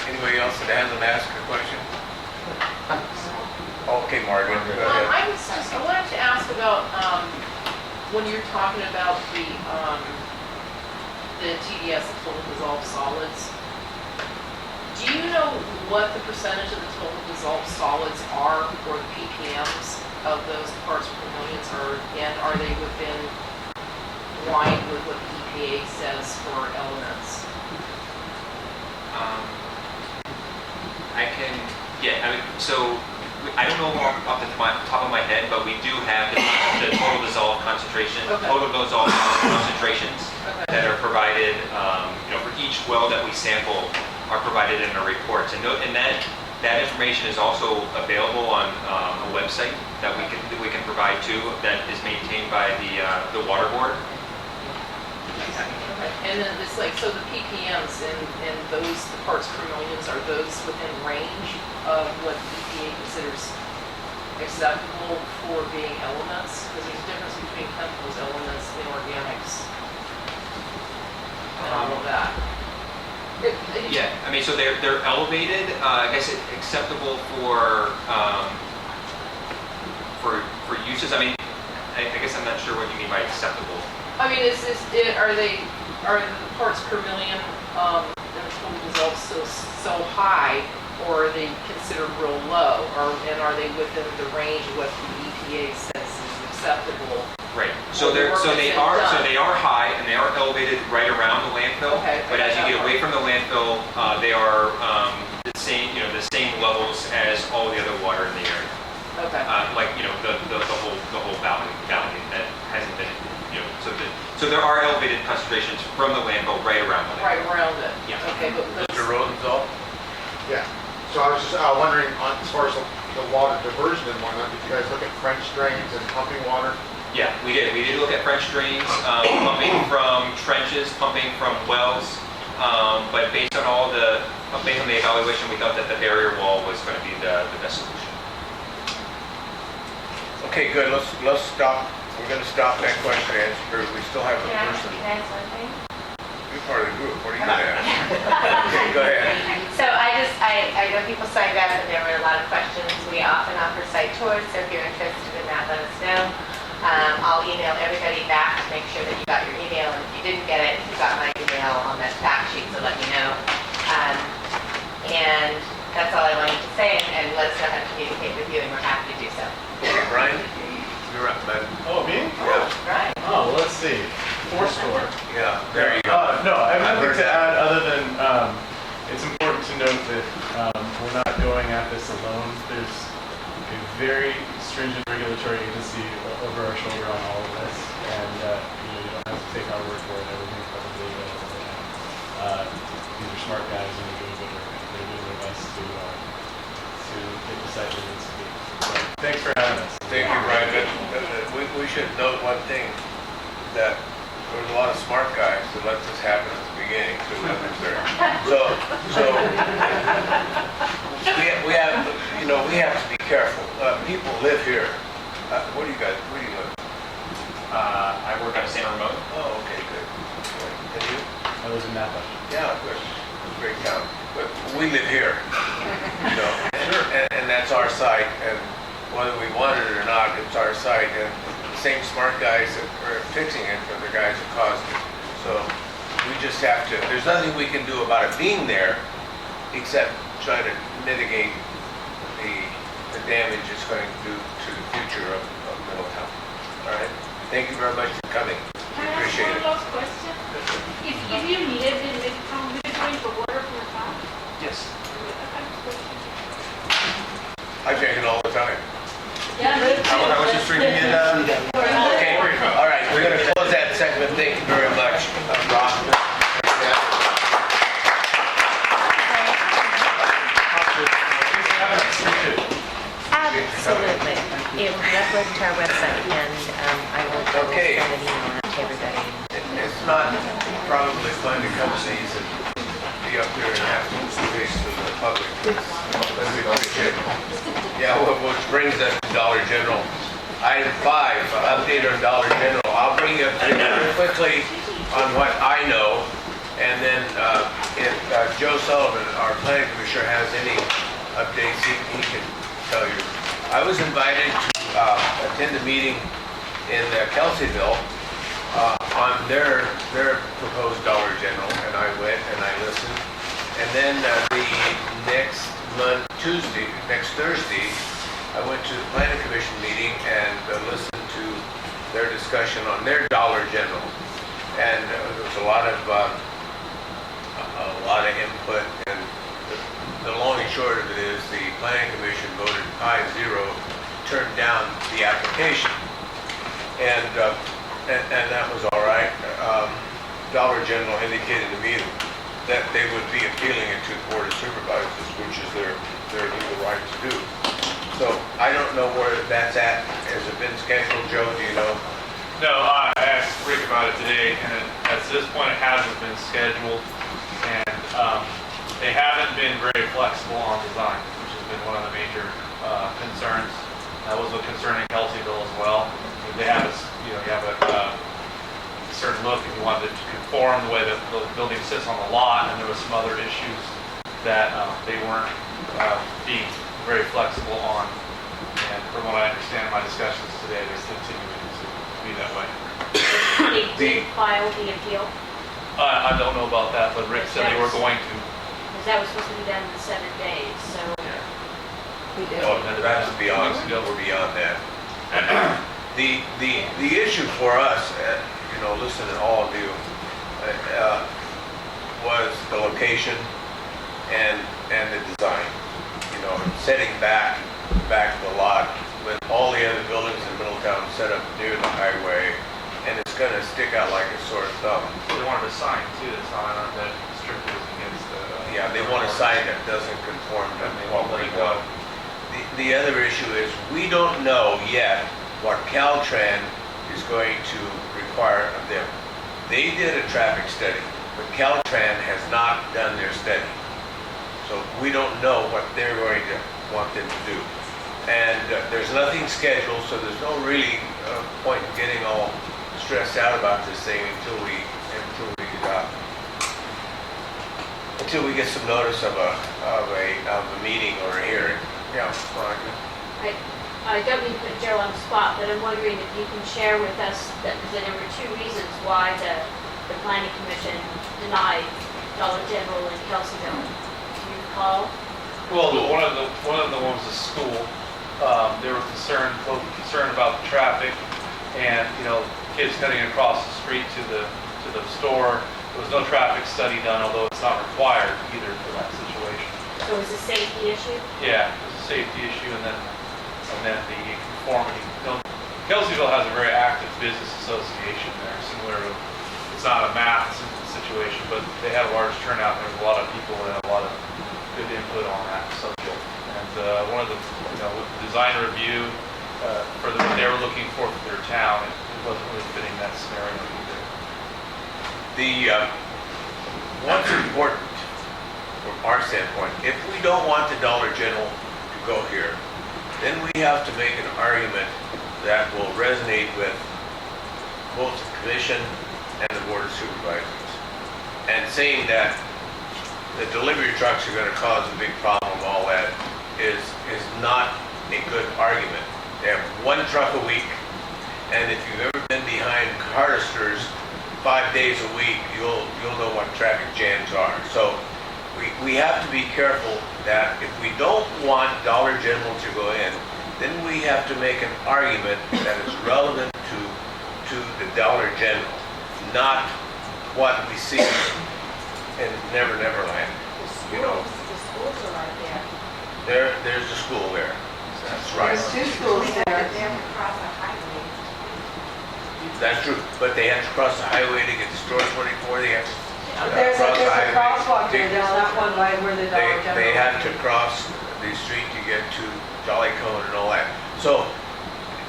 Anybody else that hasn't asked a question? Okay, Margaret, go ahead. I wanted to ask about, when you're talking about the TDS, the total dissolved solids, do you know what the percentage of the total dissolved solids are, or the ppms of those parts per millions are, and are they within line with what the EPA says for elements? I can, yeah, I mean, so I don't know off the top of my head, but we do have the total dissolved concentration, Okay. total dissolved concentrations Okay. that are provided, for each well that we sample are provided in our reports. And that information is also available on a website that we can provide too, that is maintained by the water board. And then it's like, so the ppms and those, the parts per millions, are those within range of what the EPA considers acceptable for being elements? Because there's a difference between chemicals, elements, inorganics, and all of that. Yeah, I mean, so they're elevated. I guess acceptable for uses. I mean, I guess I'm not sure what you mean by acceptable. I mean, are the parts per million in the total dissolved so high, or are they considered real low, and are they within the range of what the EPA says is acceptable? Right. So they are high and they are elevated right around the landfill. Okay. But as you get away from the landfill, they are the same levels as all the other water in the area. Okay. The whole valley that hasn't been, so there are elevated concentrations from the landfill right around the landfill. Right around it? Yeah. Okay, but Mr. Rosenthal? Yeah, so I was just wondering, as far as the water diversion and whatnot, did you guys look at French drains and pumping water? Yeah, we did. We did look at French drains, pumping from trenches, pumping from wells, but based on the evaluation, we thought that the barrier wall was going to be the best solution. Okay, good, let's stop. We're gonna stop that question and answer. We still have a person. Can I ask one thing? You're part of the group, what are you gonna ask? Okay, go ahead. So I know people signed up and there were a lot of questions. We often offer site tours, so if you're interested in that, let us know. I'll email everybody back to make sure that you got your email, and if you didn't get it, you got my email on that fact sheet, so let me know. And that's all I wanted to say, and let us know how to communicate with you, and we're happy to do so. Okay, Brian, you're up, bud. Oh, me? Yeah, Right. Oh, let's see. Four store. yeah, there you go. No, I have I've nothing heard to that. add other than it's important to note that we're not going at this alone. There's a very stringent regulatory agency over our shoulder on all of this, and you don't have to take our word for it. Everything's publicly available right now. These are smart guys, and they're doing their best to get the site where it needs to be. So, thanks for having us. Thank you, Brian. We should note one thing, that there's a lot of smart guys that let this happen at the beginning, so we understand. We have to be careful. People live here. Where do you live? I work out of San Ramon. Oh, okay, good. And you? I live in Napa. Yeah, good. It's a great town. But we live here, and that's our site, and whether we want it or not, it's our site, and the same smart guys that are fixing it are the guys that caused it. So we just have to, there's nothing we can do about it being there, except try to mitigate the damage it's going to do to the future of Middletown. All right? Thank you very much for coming. Can I ask Appreciate one it. last question? If you needed it from Middletown for water from the town? Yes. I drink it all the time. Yeah. I was just drinking it, Okay, all right, we're going to close that segment. Thank you very much, Rob. Absolutely. It will be uploaded to our website, and I will Okay. send an email out to everybody. It's not probably fun to come to these and be up there and have to face to the public. But we appreciate it. Yeah, which brings us to Dollar General. Item 5, update on Dollar General. I'll bring you very quickly on what I know, and then if Joe Sullivan, our planning commissioner, has any updates, he can tell you. I was invited to attend a meeting in Kelseyville on their proposed Dollar General, and I went and I listened. And then the next Thursday, I went to the planning commission meeting and listened to their discussion on their Dollar General. And there was a lot of input, and the long and short of it is the planning commission voted 5-0, turned down the application. And that was all right. Dollar General indicated to me that they would be appealing it to the Board of Supervisors, which is their legal right to do. So I don't know where that's at. Has it been scheduled, Joe? Do you know? No, I asked Rick about it today, and at this point it hasn't been scheduled, and they haven't been very flexible on design, which has been one of the major concerns. That was a concern in Kelseyville as well. They have you have a certain look if you wanted to conform the way that the building sits on the lot, and there was some other issues that they weren't being very flexible on. And from what I understand in my discussions today, they're continuing to be that way. They did file the appeal, I don't know about that, but Rick said they were going to. because that was supposed to be done in 7 days, so. We did. Oh, that's beyond, we're beyond that. The issue for us, listening to all of you, was the location and the design. Setting back the lot with all the other buildings in Middletown set up near the highway, and it's going to stick out like a sore thumb. They wanted a sign too, that's not that strictly is against the. Yeah, they want a sign that doesn't conform to what we want. The other issue is we don't know yet what Caltrans is going to require of them. They did a traffic study, but Caltrans has not done their study. So we don't know what they're going to want them to do. And there's nothing scheduled, so there's no really point in getting all stressed out about this thing until we get some notice of a meeting or a hearing. Yeah, Monica. I don't mean to put Joe on the spot, but I'm wondering if you can share with us that, because there were 2 reasons why the planning commission denied Dollar General in Kelseyville. Do you recall? Well, one of the ones was school. They were concerned about the traffic and kids cutting across the street to the store. There was no traffic study done, although it's not required either for that situation. So it was a safety issue? Yeah, it was a safety issue, and then the conformity. Kelseyville has a very active business association there, similar to, it's not a math situation, but they had a large turnout, and there was a lot of people that had a lot of good input on that subject. And one of the, with the design review for what they were looking for their town, it wasn't really fitting that scenario either. What's important from our standpoint, if we don't want the Dollar General to go here, then we have to make an argument that will resonate with both the commission and the Board of Supervisors. And saying that the delivery trucks are going to cause a big problem, all that is not a good argument. They have 1 truck a week, and if you've ever been behind Hardester's, 5 days a week, you'll know what traffic jams are. So we have to be careful that if we don't want Dollar General to go in, then we have to make an argument that is relevant to the Dollar General, not what we see in Never Never Land. You know, The schools are right there. there's a school there. That's right. There's two schools there. They have to cross a highway. That's true. But they have to cross the highway to get to store 24. They have to There's cross the a highway. crosswalk there, there's not one by where the Dollar General. They have to cross the street to get to Jolly Cone and all that. So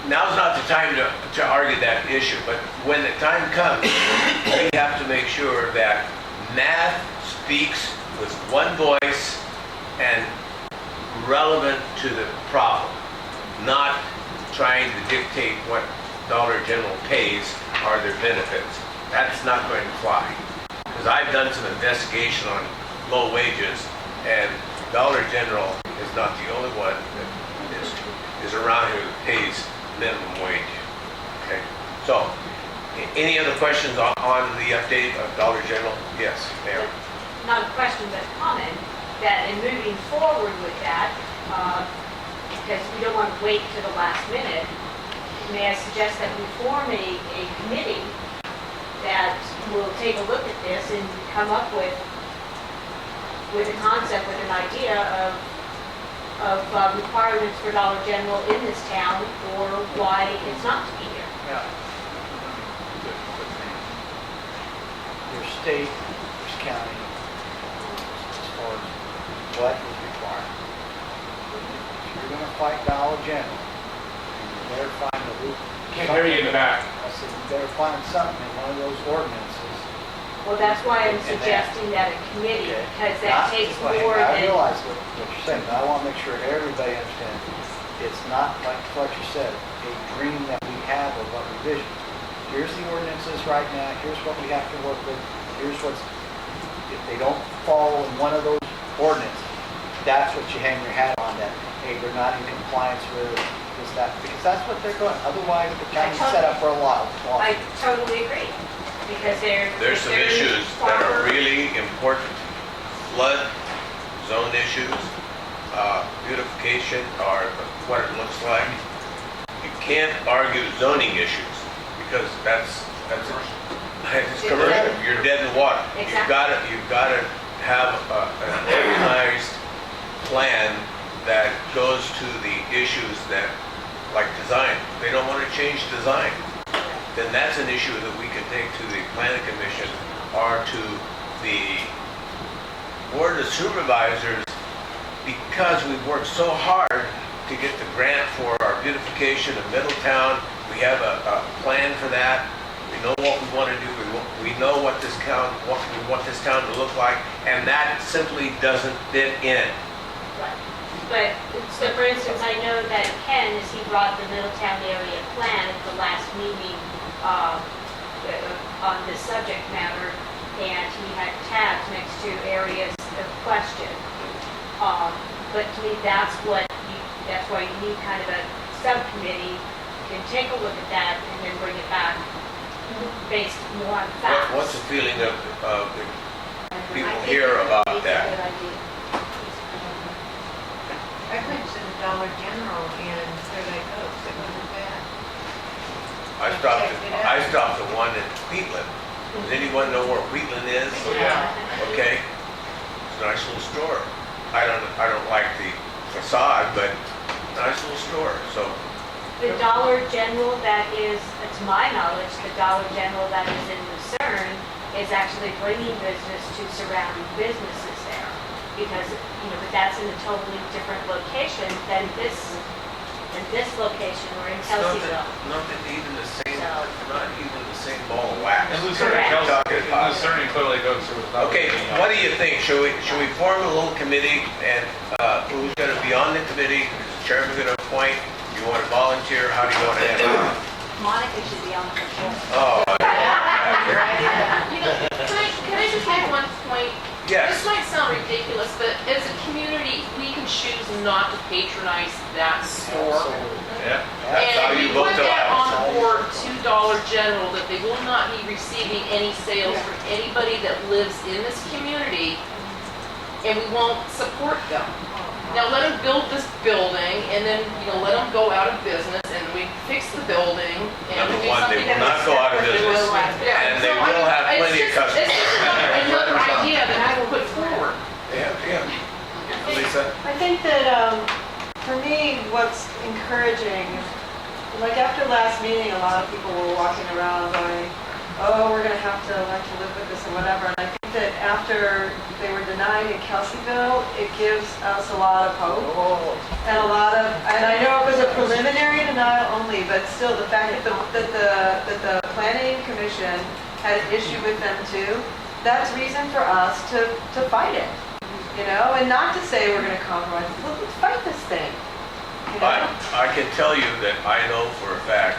now's not the time to argue that issue, but when the time comes, we have to make sure that math speaks with one voice and relevant to the problem, not trying to dictate what Dollar General pays or their benefits. That's not going to fly. Because I've done some investigation on low wages, and Dollar General is not the only one that is around here that pays minimum wage. Okay, so any other questions on the update of Dollar General? Yes, ma'am. Not a question, but a comment, that in moving forward with that, because we don't want to wait to the last minute, may I suggest that we form a committee that will take a look at this and come up with a concept, with an idea of requirements for Dollar General in this town, or why it's not to be here. Yeah. Your state, your county, as far as what is required. If you're gonna fight Dollar General, you better find a loop. Can't hear you in the back. I said, you better find something in one of those ordinances. Well, that's why I'm suggesting that a committee, because that takes Well, more I than... realize what you're saying, but I want to make sure everybody understands. It's not like Fletcher said, a dream that we have of a revision. Here's the ordinances right now, here's what we have to work with, here's what's, if they don't fall in one of those ordinances, that's what you hang your hat on, that, hey, they're not in compliance with this, that, because that's what they're going. Otherwise, the county's set up for a lot. I totally agree, because There's some issues that are really important. Flood zone issues, beautification, or what it looks like. You can't argue zoning issues because that's commercial. You're dead in the water. Exactly. You've got to have an organized plan that goes to the issues that, like design. They don't want to change design. Then that's an issue that we can take to the planning commission or to the board of supervisors, because we've worked so hard to get the grant for our beautification of Middletown. We have a plan for that. We know what we want to do. We know what we want this town to look like, and that simply doesn't fit in. But, so for instance, I know that Ken, as he brought the Middletown area plan at the last meeting on this subject matter, and he had tabs next to areas of question. But to me, that's why you need kind of a subcommittee. You can take a look at that and then bring it back based more on facts. What's the feeling of the people here about that? I went to the Dollar General in Clear Oaks, it wasn't bad. I stopped at one in Wheatland. Does anyone know where Wheatland is? Yeah. Okay. It's a nice little store. I don't like the facade, but nice little store. So The Dollar General that is, to my knowledge, the Dollar General that is in Lucerne is actually bringing business to surrounding businesses there. Because, but that's in a totally different location than this location or in Kelseyville. not even the same ball of wax. And Lucerne clearly goes through. Okay, what do you think? Should we form a little committee, and who's going to be on the committee? Is the chairman going to appoint? You want to volunteer? How do you want to handle it? Monica should be on the board. Oh. Can I just make one point? Yes. This might sound ridiculous, but as a community, we can choose not to patronize that store. Yeah. That's how And you we vote put to that on us. the report to Dollar General that they will not be receiving any sales from anybody that lives in this community, and we won't support them. Now, let them build this building, and then, let them go out of business, and we fix the building, and Number do one, they something will not that's go out of separate. business, Yeah, and they so I will mean, have plenty of customers. It's just another idea that I will put forward. Yeah. Lisa? I think that, for me, what's encouraging, like after last meeting, a lot of people were walking around going, oh, we're gonna have to learn to live with this or whatever. And I think that after they were denied in Kelseyville, it gives us a lot of hope. And and I know it was a preliminary denial only, but still the fact that the planning commission had an issue with them too, that's reason for us to fight it. And not to say we're gonna compromise, let's fight this thing. I can tell you that I know for a fact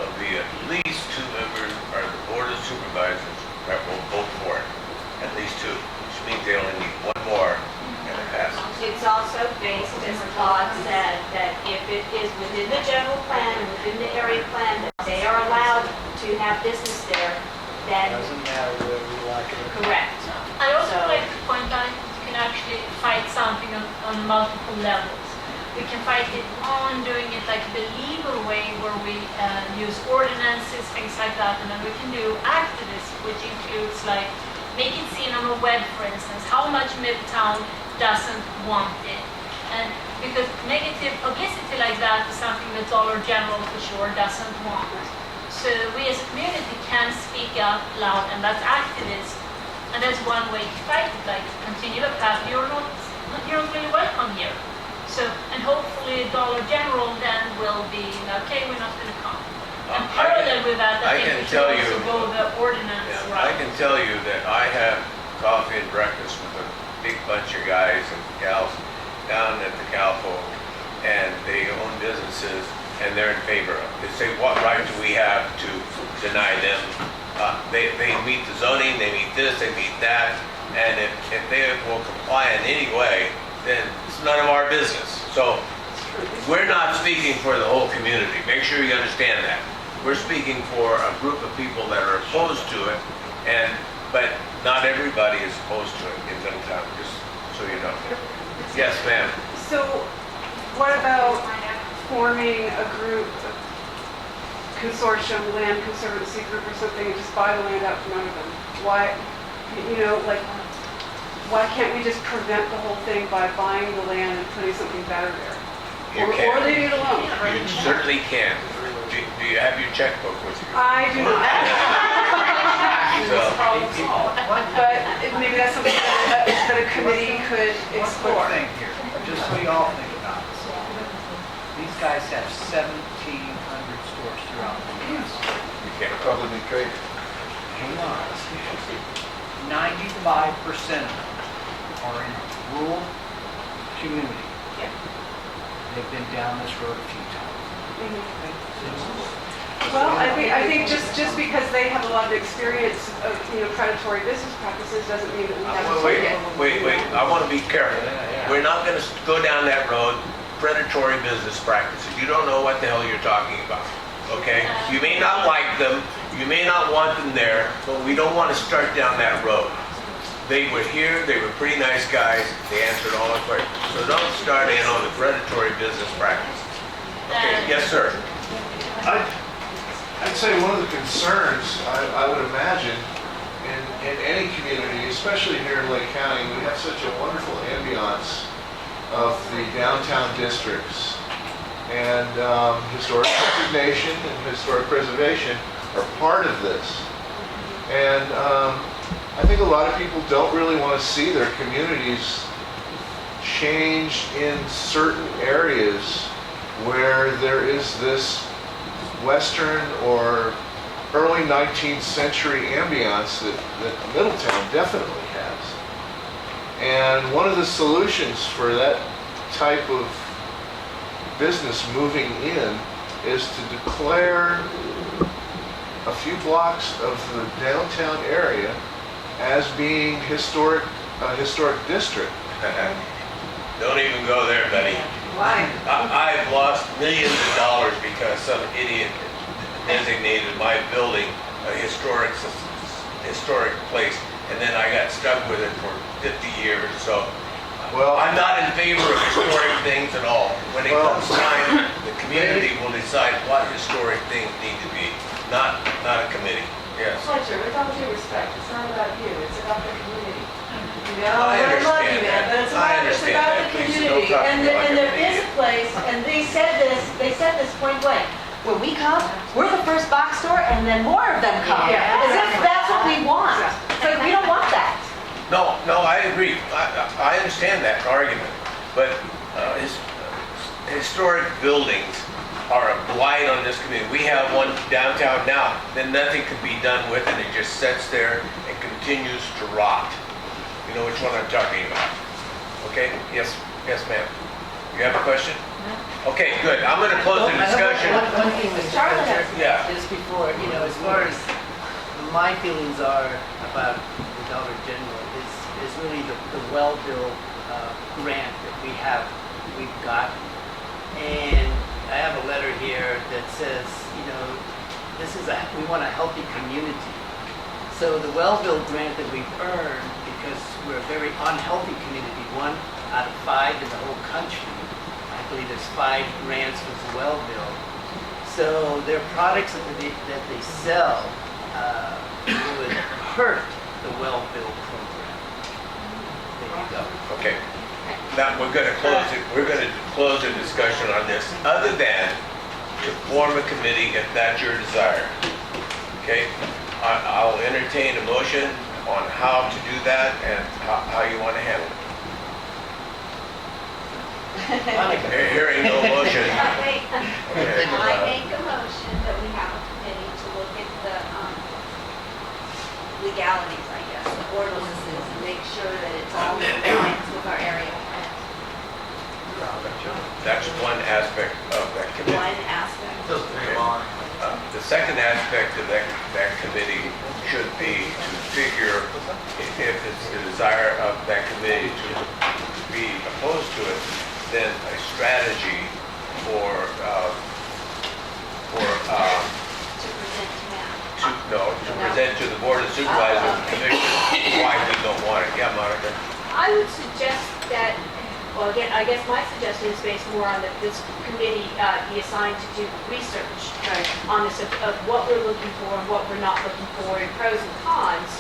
of the at least 2 members or the board of supervisors that will vote for it. At least 2, which means they only need 1 more and it passes. It's also based, as Claude said, that if it is within the general plan and within the area plan, that they are allowed to have business there, then. Doesn't matter whether we like it or not. Correct. I also So- like to point out that you can actually fight something on multiple levels. We can fight it on doing it like the legal way where we use ordinances, things like that, and then we can do activism, which includes like make it seen on the web, for instance, how much Middletown doesn't want it. And because negative publicity like that is something that Dollar General for sure doesn't want. So we as a community can speak out loud, and that's activism. And that's one way to fight it, like continue the path, you're not really welcome here. So, and hopefully Dollar General then will be, okay, we're not going to come. And parallel with that, I think we should also go the ordinance route. I can tell you that I have coffee and breakfast with a big bunch of guys and gals down at the Calpo, and they own businesses, and they're in favor of it. They say, what right do we have to deny them? They meet the zoning, they meet this, they meet that, and if they will comply in any way, then it's none of our business. So we're not speaking for the whole community. Make sure you understand that. We're speaking for a group of people that are opposed to it, but not everybody is opposed to it in Middletown, just so you know. Yes, ma'am. So what about forming a group, a consortium, land conservancy group or something, and just buy the land out from under them? Why, why can't we just prevent the whole thing by buying the land and putting something better there? You can. Or leave it alone? You certainly can. Do you have your checkbook with you? I do not. So, But maybe that's something that a committee could explore. Quick thing here, just so you all think about this. These guys have 1,700 stores throughout the U.S. you can't. Publicly traded. Hang on. 95% of them are in rural community. They've been down this road a few times. Well, I think just because they have a lot of experience of, predatory business practices doesn't mean that we have to take it. Wait. I want to be careful. We're not going to go down that road, predatory business practices. You don't know what the hell you're talking about, okay? You may not like them, you may not want them there, but we don't want to start down that road. They were here, they were pretty nice guys, they answered all the questions. So don't start in on the predatory business practices. Okay, yes, sir. I'd say one of the concerns, I would imagine, in any community, especially here in Lake County, we have such a wonderful ambiance of the downtown districts. And historic preservation and historic preservation are part of this. And I think a lot of people don't really want to see their communities change in certain areas where there is this Western or early 19th century ambiance that Middletown definitely has. And one of the solutions for that type of business moving in is to declare a few blocks of the downtown area as being a historic district. Don't even go there, buddy. Why? I've lost millions of dollars because some idiot designated my building a historic place, and then I got stuck with it for 50 years, so Well, I'm not in favor of historic things at all. When it comes time, the community will decide what historic things need to be, not a committee. Yes. Fletcher, with all due respect, it's not about you, it's about the community. You know, I I love understand you, man, that. but it's I about understand the that. Please don't community. talk to And me like there I'm an is a idiot. place, and they said this point blank. When we come, we're the first box store, and then more of them come. Yeah. As if that's what we want. But we don't want that. No, I agree. I understand that argument, but historic buildings are a blight on this community. We have one downtown now, then nothing can be done with it. It just sits there and continues to rot. You know which one I'm talking about. Okay? Yes, ma'am. You have a question? Okay, good. I'm going to close the discussion. One thing, Mr. Charlotte Fletcher, Yeah. just before, as far as my feelings are about the Dollar General is really the well-built grant that we've got. And I have a letter here that says, we want a healthy community. So the well-built grant that we've earned, because we're a very unhealthy community, 1 out of 5 in the whole country. I believe there's 5 grants for the well-built. So their products that they sell would hurt the well-built program. There you go. Okay. Now, we're going to close it. We're going to close the discussion on this, other than to form a committee if that's your desire. Okay? I'll entertain a motion on how to do that and how you want to handle it. Hearing no motion. Okay. I make a motion that we have a committee to look at the legalities, I guess, the ordinances, and make sure that it's all in compliance with our area plan. That's one aspect of that committee. One aspect. The second aspect of that committee should be to figure if it's the desire of that committee to be opposed to it, then a strategy for to present to the Board of Supervisors and the Commission why we don't want it. Yeah, Monica? I would suggest that, well, again, I guess my suggestion is based more on that this committee be assigned to do research on this of what we're looking for and what we're not looking for, and pros and cons,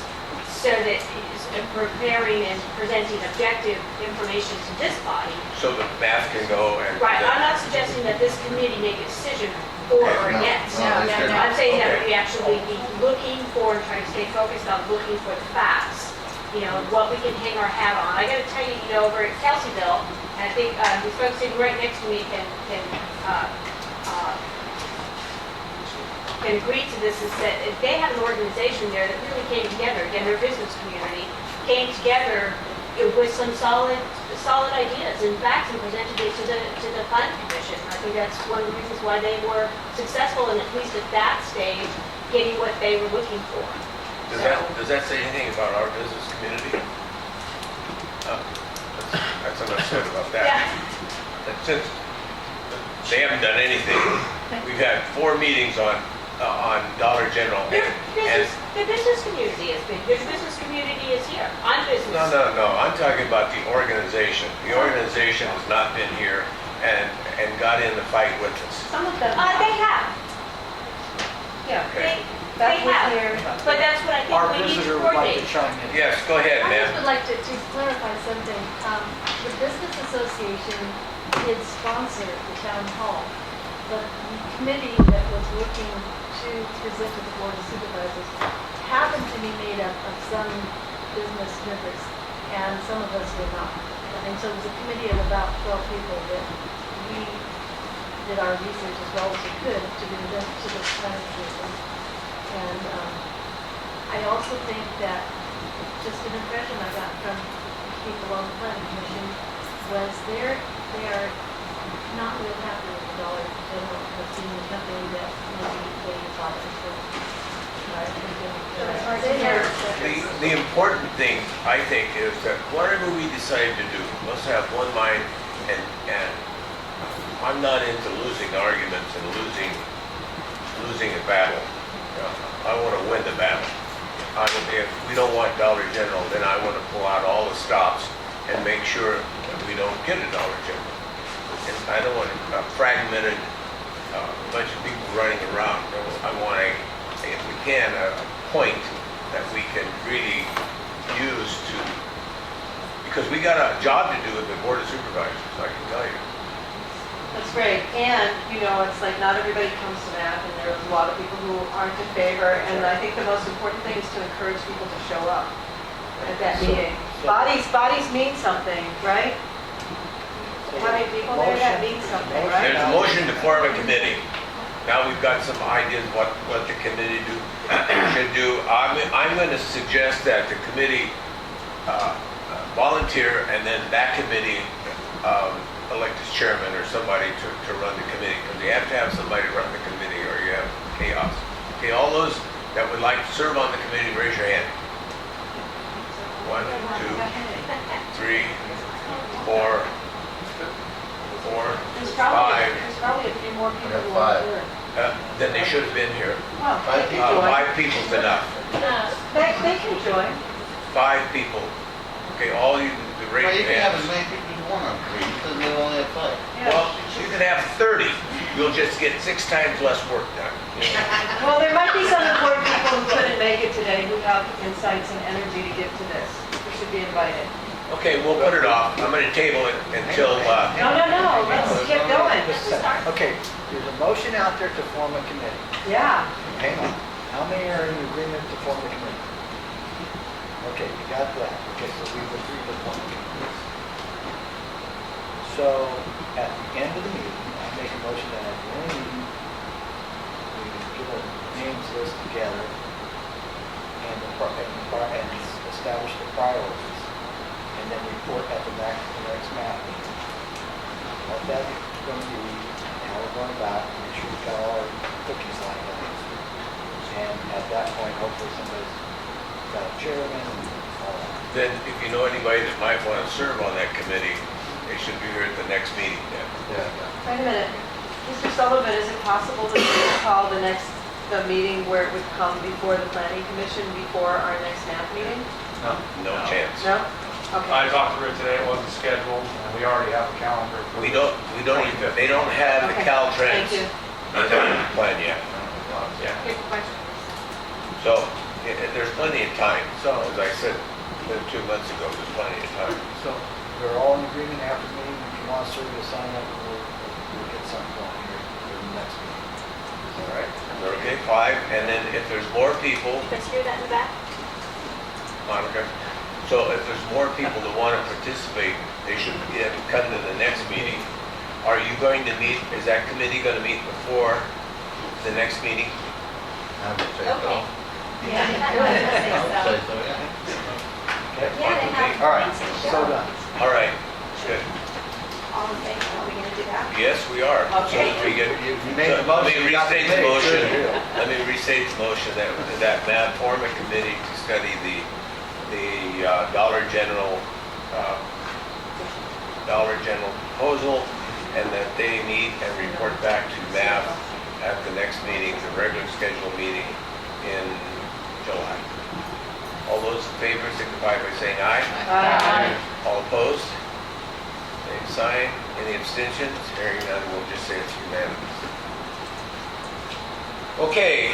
so that it's preparing and presenting objective information to this body. So the math can go and... Right, I'm not suggesting that this committee make a decision for or against. I'm saying that we actually be looking for and trying to stay focused on looking for the facts, what we can hang our hat on. I gotta tell you, over at Kelseyville, and I think these folks sitting right next to me can agree to this, is that if they have an organization there that really came together, again, their business community, came together with some solid ideas and facts and presented it to the Fund Commission. I think that's one of the reasons why they were successful, and at least at that stage, getting what they were looking for. Does that say anything about our business community? That's enough said about that. Yeah. And since they haven't done anything, we've had 4 meetings on Dollar General. The business community has been, the business community is here. I'm business. No. I'm talking about the organization. The organization has not been here and got in the fight with us. Some of them. They have. Yeah. Okay. They have. But that's what I think we need to coordinate. Yes, go ahead, I ma'am. just would like to clarify something. The Business Association did sponsor the town hall, but the committee that was looking to present to the Board of Supervisors happened to be made up of some business members, and some of us were not. And so it was a committee of about 12 people that we did our research as well as we could to present to the planning commission. And I also think that just an impression I got from people on the planning commission was they are not real happy with the Dollar General as being a company that maybe they thought it was. The important thing, I think, is that whatever we decide to do, let's have one mind, and I'm not into losing arguments and losing losing a battle. I want to win the battle. If we don't want Dollar General, then I want to pull out all the stops and make sure that we don't get a Dollar General. And I don't want a fragmented, bunch of people running around. I want if we can, a point that we can really use to, because we got a job to do with the Board of Supervisors, I can tell you. That's great, and, you know, it's like not everybody comes to that, and there's a lot of people who aren't in favor, and I think the most important thing is to encourage people to show up at that meeting. Bodies mean something, right? How many people there, that means something, right? There's a motion to form a committee. Now we've got some ideas what the committee should do. I'm going to suggest that the committee volunteer, and then that committee elect as chairman or somebody to run the committee, because you have to have somebody run the committee or you have chaos. Okay, all those that would like to serve on the committee, raise your hand. 1, 2, 3, 4, 5. There's probably a few more people who want to learn. Then they should have been here. Oh, they can join. 5 people's enough. They can join. 5 people. Okay, all you, the Well, raise you your can have as hands. many people as you want on three, because they only have 5. Well, you can have 30. You'll just get 6 times less work done. Well, there might be some important people who couldn't make it today who have insights and energy to give to this. Who should be invited. Okay, we'll put it off. I'm going to table it until, No, let's keep going. Okay, there's a motion out there to form a committee. Yeah. Hang on. How many are in agreement to form the committee? Okay, you got that. Okay, so we've agreed to form the committee. So, at the end of the meeting, I make a motion that at the end of the meeting, we get a names list together and establish the priorities, and then report at the next map meeting. What that's going to be, how we're going back, make sure we've got all our cookies lined up. And at that point, hopefully somebody's got a chairman and all that. then if you know anybody that might want to serve on that committee, they should be here at the next meeting then. Wait a minute. Mr. Sullivan, is it possible to call the meeting where it would come before the planning commission before our next map meeting? No chance. No? Okay. I talked to her today, it wasn't scheduled, and we already have a calendar. We don't even, they don't have the Okay. Caltrans Thank you. plan yet. Yeah. Good question. So, there's plenty of time. So, as I said 2 months ago, there's plenty of time. So we're all in agreement after the meeting. If you want to serve, you'll sign up, and we'll get something going here for the next meeting. All right. Okay, 5. And then if there's more people, Let's hear that in the back. Monica, so if there's more people that want to participate, they should come to the next meeting. Are you going to meet, is that committee going to meet before the next meeting? I would say so. Okay. Yeah, I would say so, yeah. Okay? Yeah, they have. All right, so done. All right, good. All in favor, are we gonna do that? Yes, we are. So Okay. we get, You made the let motion. me you got restate the committee. motion. Good deal. Let me restate the motion that Matt form a committee to study the Dollar General proposal, and that they meet and report back to Matt at the next meeting, the regular scheduled meeting in July. All those in favor signify by saying aye. Aye. All opposed? Same sign. Any abstentions? Hearing none, we'll just say it's unanimous. Okay,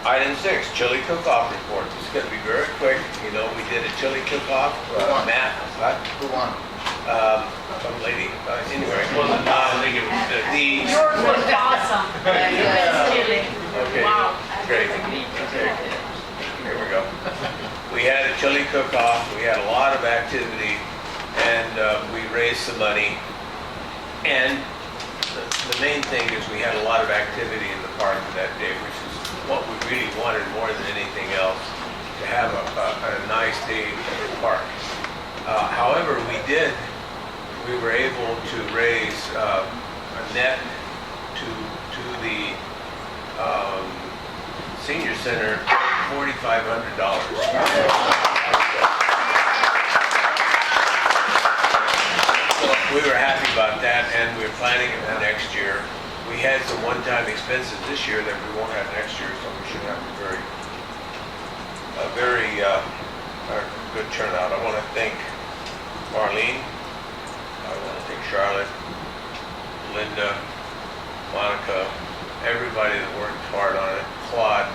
item 6, chili cook-off report. This is going to be very quick. You know, we did a chili cook-off. Matt, what? Who won? Some lady. Anyway, I think it was the Yours was awesome. Okay, Wow. great. Okay. Here we go. We had a chili cook-off, we had a lot of activity, and we raised some money. And the main thing is we had a lot of activity in the park that day, which is what we really wanted more than anything else, to have a nice day at the park. However, we were able to raise a net to the senior center $4,500. So we were happy about that, and we're planning it for next year. We had some one-time expenses this year that we won't have next year, so we should have a very good turnout. I want to thank Marlene. I want to thank Charlotte, Linda, Monica, everybody that worked hard on it. Claude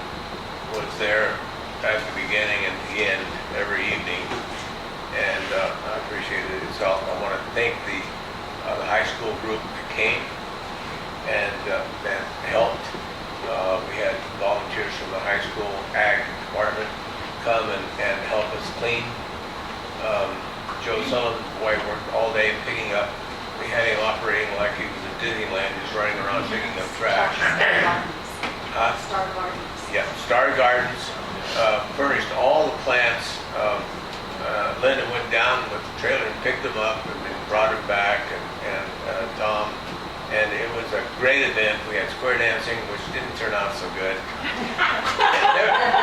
was there at the beginning and the end every evening, and I appreciated his help. I want to thank the high school group that came and helped. We had volunteers from the high school ag department come and help us clean. Joe Sullivan's wife worked all day picking up. We had him operating like he was at Disneyland, just running around picking up trash. Star Gardens. Yeah, Star Gardens furnished all the plants. Linda went down with the trailer and picked them up and then brought them back, and Tom. And it was a great event. We had square dancing, which didn't turn out so good.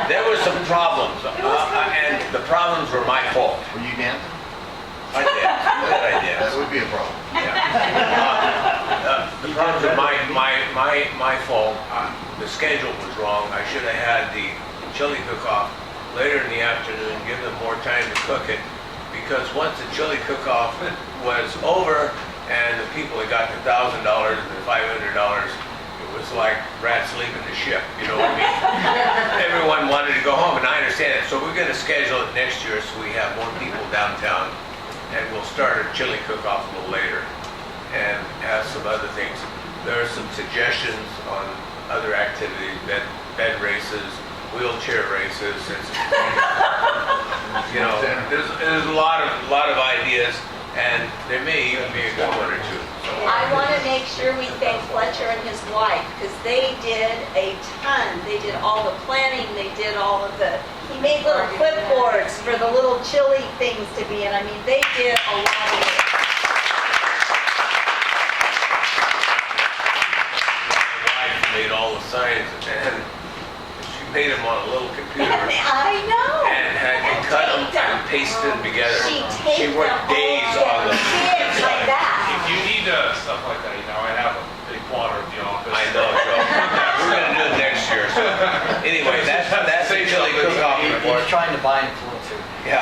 There were some problems, and the problems were my fault. Were you dancing? I did. That would be a problem. Yeah. The problems are my fault. The schedule was wrong. I should have had the chili cook-off later in the afternoon, give them more time to cook it, because once the chili cook-off was over and the people that got the $1,000 and the $500, it was like rats leaving the ship. You know what I mean? Everyone wanted to go home, and I understand it. So we're going to schedule it next year so we have more people downtown. And we'll start our chili cook-off a little later and have some other things. There are some suggestions on other activities, bed races, wheelchair races. There's a lot of ideas, and there may even be a good one or two. So, I want to make sure we thank Fletcher and his wife, because they did a ton. They did all the planning, they did all of the, he made little clipboards for the little chili things to be in. I mean, they did a lot of work. my wife made all the signs, and she made them on a little computer. I know. And had to cut them and paste them together. She worked days on them. Like that. If you need stuff like that, I have a big plotter at the office. I know, Joe. We're going to do it next year. So, anyway, that's a chili cook-off report. He's trying to buy influencer. Yeah.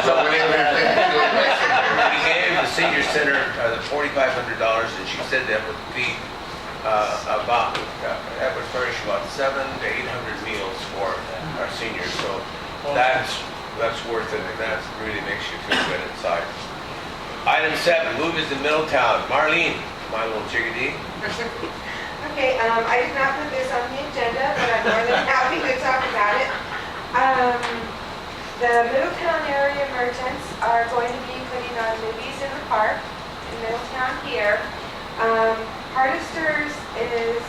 So we gave the senior center the $4,500, and she said that would feed that would furnish about 700 to 800 meals for our seniors. So that's worth it, and that really makes you feel good inside. Item 7, movies in Middletown. Marlene, my little chickadee. Okay, I did not put this on the agenda, but I'm more than happy to talk about it. The Middletown area merchants are going to be putting on movies in the park in Middletown here. Hardisters is,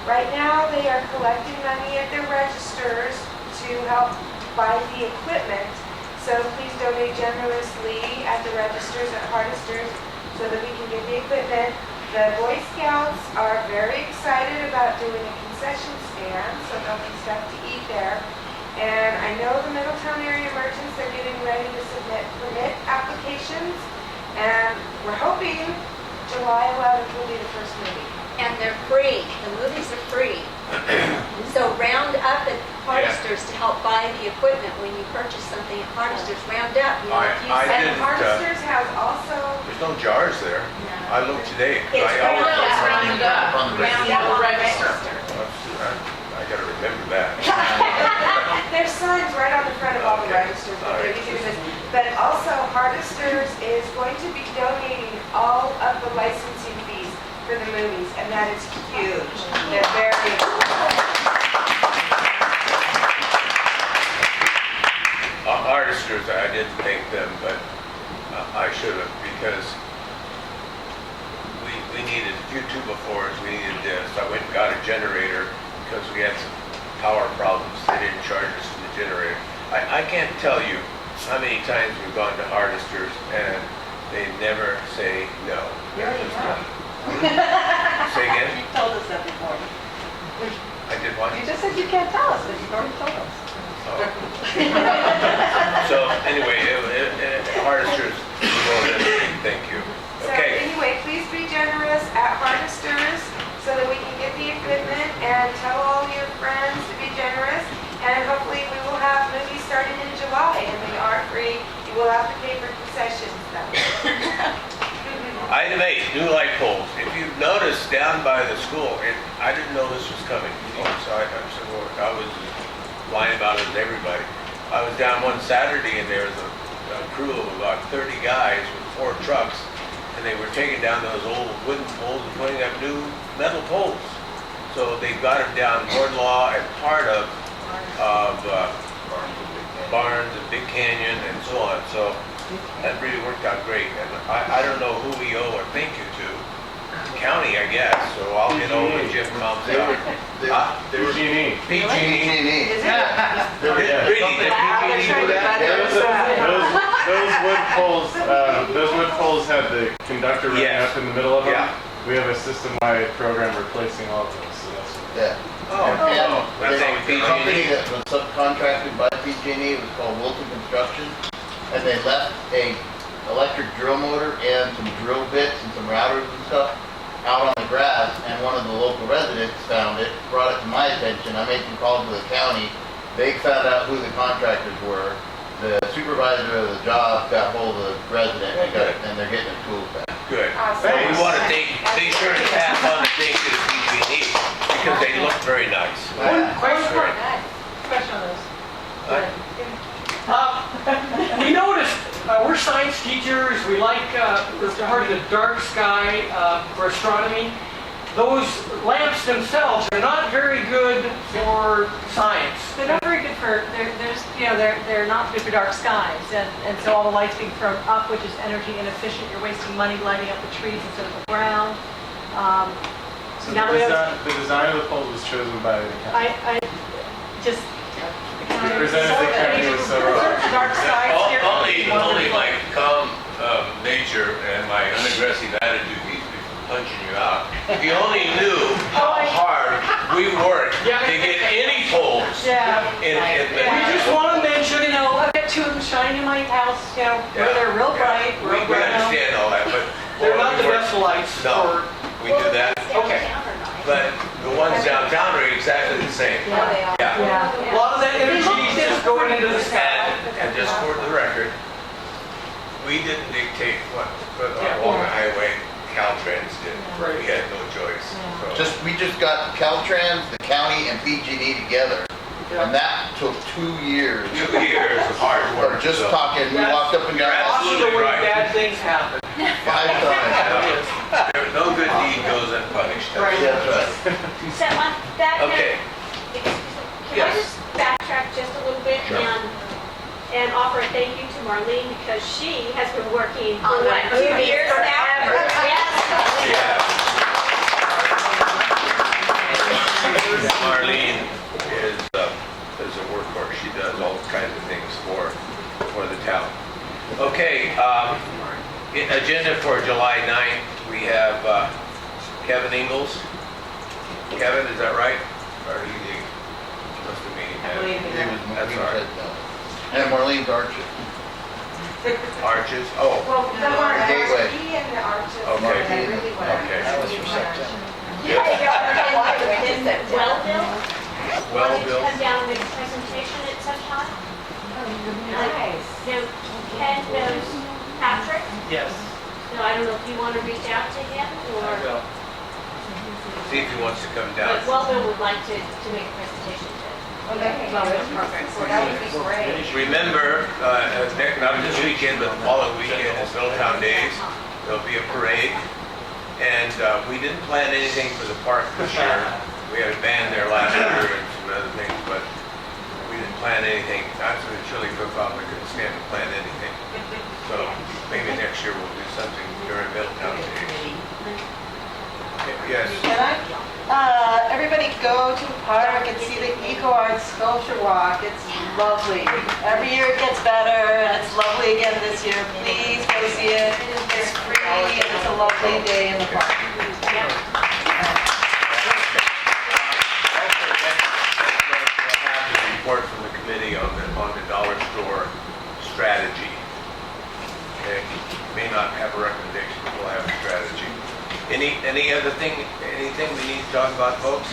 right now they are collecting money at their registers to help buy the equipment. So please donate generously at the registers at Hardisters so that we can get the equipment. The Boy Scouts are very excited about doing a concession stand, so there'll be stuff to eat there. And I know the Middletown area merchants are getting ready to submit permit applications, and we're hoping July 11th will be the first movie. And they're free. The movies are free. So round up at Hardisters to help buy the equipment when you purchase something at Hardisters. Round up. And Hardisters has also... There's no jars there. I looked today. It's rounded up. Rounded up register. I gotta remember that. There's signs right on the front of all the registers, but they're using this. But also, Hardisters is going to be donating all of the licensing fees for the movies, and that is huge. They're very Hardisters, I didn't thank them, but I should have, because we needed a few 2x4s, we needed this. I went and got a generator because we had some power problems. They didn't charge us for the generator. I can't tell you how many times we've gone to Hardisters and they never say no. Say again? You told us that before. I did what? You just said you can't tell us, but you've already told us. Oh. So anyway, Hardisters, thank you. So Okay. anyway, please be generous at and tell all your friends to be generous. And hopefully we will have movies starting in July, and they are free. You will have to pay for concessions though. Item 8, new light poles. If you've noticed down by the school, and I didn't know this was coming, so I was lying about it with everybody. I was down one Saturday and there was a crew of about 30 guys with 4 trucks, and they were taking down those old wooden poles and putting up new metal poles. So they've got them down Law and part of Barnes and Big Canyon and so on. So that really worked out great. And I don't know who we owe a thank you to. County, I guess. So I'll get over to Jim Combs. They were PG&E. PG&E. Is it? Really? Did PG&E do that? Those wood poles had the conductor running Yes. up in the middle of them. Yeah. We have a system-wide program replacing all of those, so that's what. Yeah. Oh, And that's like the company PG&E. that was subcontracted by PG&E was called Wilson Construction, and they left a electric drill motor and some drill bits and some routers and stuff out on the grass, and one of the local residents found it, brought it to my attention. I made some calls to the county. They found out who the contractors were. The supervisor of the job got hold of the resident and they're getting their tools back. Good. We want to thank, be sure to pass on the thank you to PG&E because they look very nice. Question on this. We noticed, we're science teachers, we like, we're part of the dark sky for astronomy. Those lamps themselves are not very good for science. They're not very good for, they're not good for dark skies, and so all the lights being thrown up, which is energy inefficient, you're wasting money lighting up the trees instead of the ground. So Now that we have- the design of the poles was chosen by the county. I just. We presented the county with several options. Dark skies. Only my calm nature and my unaggressive attitude keeps me from punching you out. If you only knew how hard we worked to get any poles in We just want to mention, I've got 2 of them shining in my house, where they're real bright. We understand all that, but they're not the best lights. No, we do that. Okay. But the ones downtown are exactly the same. Yeah. A lot of that energy is just going into the sky. And just for the record, we didn't dictate what to put along the highway. Caltrans did. We had no choice. So. We just got Caltrans, the county, and PG&E together, and that took 2 years. 2 years of hard work. Of just talking, we walked up and down. Absolutely right. Bad things happen. 5 times. No good deed goes unpunished. Right. That's right. So on that note, Okay. can I just backtrack just a little bit and offer a thank you to Marlene because she has been working on what, 2 years now? Yes. Marlene is a workhorse. She does all kinds of things for the town. Okay, agenda for July 9th, we have Kevin Ingalls. Kevin, is that right? Or he must have been. That's all right. And Marlene's Arches. Arches? Oh, Well, the The gateway. marquee and the arches. Okay. I really want. Okay. That was for September. In Wellville, wanted to Wellville. come down and make a presentation at some time. Nice. No, Ken knows Patrick. Yes. No, I don't know if you want to reach out to him or, See if he wants to come but down. Wellville would like to make a presentation to Wellville program. That would be great. Remember, not this weekend, but the following weekend is Middletown Days. There'll be a parade. And we didn't plan anything for the park this year. We had a band there last year and some other things, but we didn't plan anything. After the chili cook-off, we couldn't stand to plan anything. So maybe next year we'll do something during Middletown Days. Okay, yes. Everybody go to the park and see the Eco Art Sculpture Walk. It's lovely. Every year it gets better, and it's lovely again this year. Please go see it. It's free, and it's a lovely day in the park. Report from the committee on the dollar store strategy. Okay, may not have a recommendation, but we'll have a strategy. Anything we need to talk about, folks?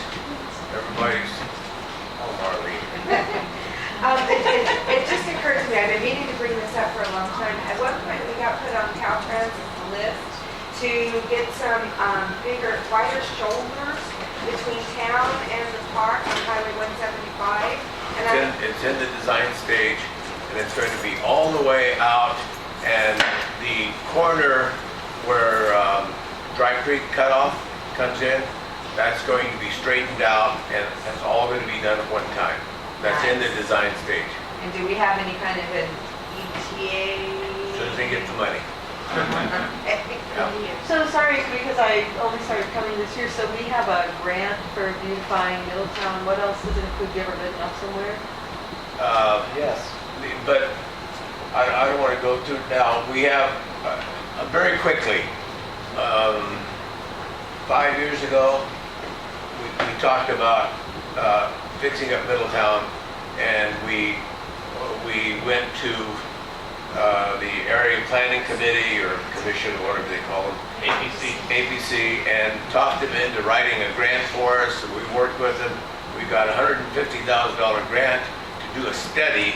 everybody's, oh, Marlene. It just occurred to me, I've been meaning to bring this up for a long time. At one point, we got put on Caltrans' list to get some bigger, wider shoulders between town and the park on Highway 175. And It's in the design stage, and it's going to be all the way out, and the corner where Dry Creek cutoff comes in, that's going to be straightened out, and it's all going to be done at one time. That's in the design stage, And do we have any kind of an ETA? as soon as they get the money. So sorry, because I only started coming this year, so we have a grant for beautifying Middletown. What else does it include? You ever written up somewhere? Yes. But I don't want to go through it now. We have, very quickly, 5 years ago, we talked about fixing up Middletown, and we went to the Area Planning Committee or Commission, whatever they call them, APC, and talked them into writing a grant for us. So we worked with them. We got a $150,000 grant to do a study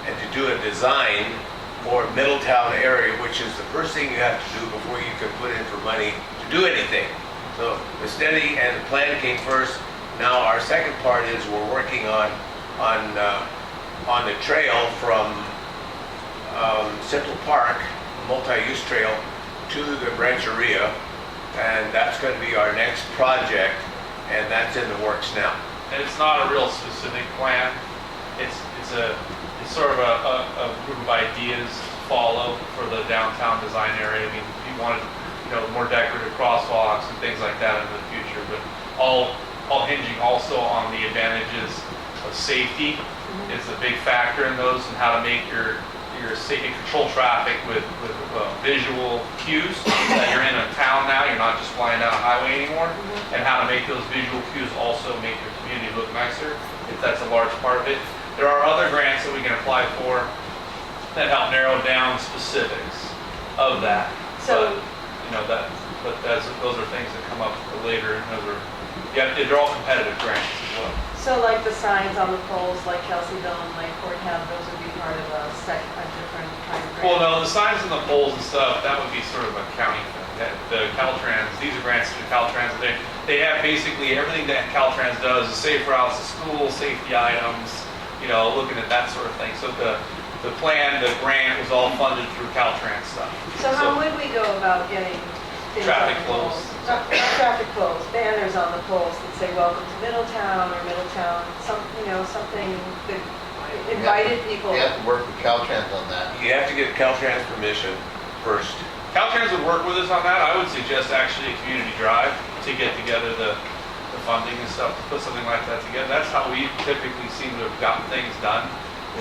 and to do a design for Middletown area, which is the first thing you have to do before you can put in for money to do anything. So the study and the plan came first. Now our second part is we're working on the trail from Central Park, multi-use trail, to the Rancheria, and that's going to be our next project, and that's in the works now. And it's not a real specific plan. It's sort of a group of ideas to follow for the downtown design area. I mean, we wanted, more decorative crosswalks and things like that in the future, but all hinging also on the advantages of safety. It's a big factor in those, and how to make your safety control traffic with visual cues that you're in a town now. You're not just flying down a highway anymore, and how to make those visual cues also make your community look nicer. If that's a large part of it. There are other grants that we can apply for that help narrow down specifics of that. So, those are things that come up later. They're all competitive grants as well. so like the signs on the poles, like Kelseyville and Lakeport have, those would be part of a different kind of grant? Well, no, the signs and the poles and stuff, that would be sort of a county thing. The Caltrans, these are grants to Caltrans. They have basically everything that Caltrans does, the safe routes to school, safety items, looking at that sort of thing. So the plan, the grant was all funded through Caltrans stuff. So how would we go about getting things Traffic on the flows. poles? Not traffic flows, banners on the poles that say welcome to Middletown, or Middletown, something that invited people. You have to work with Caltrans on that. You have to get Caltrans permission first. Caltrans would work with us on that. I would suggest actually a community drive to get together the funding and stuff, to put something like that together. That's how we typically seem to have gotten things done,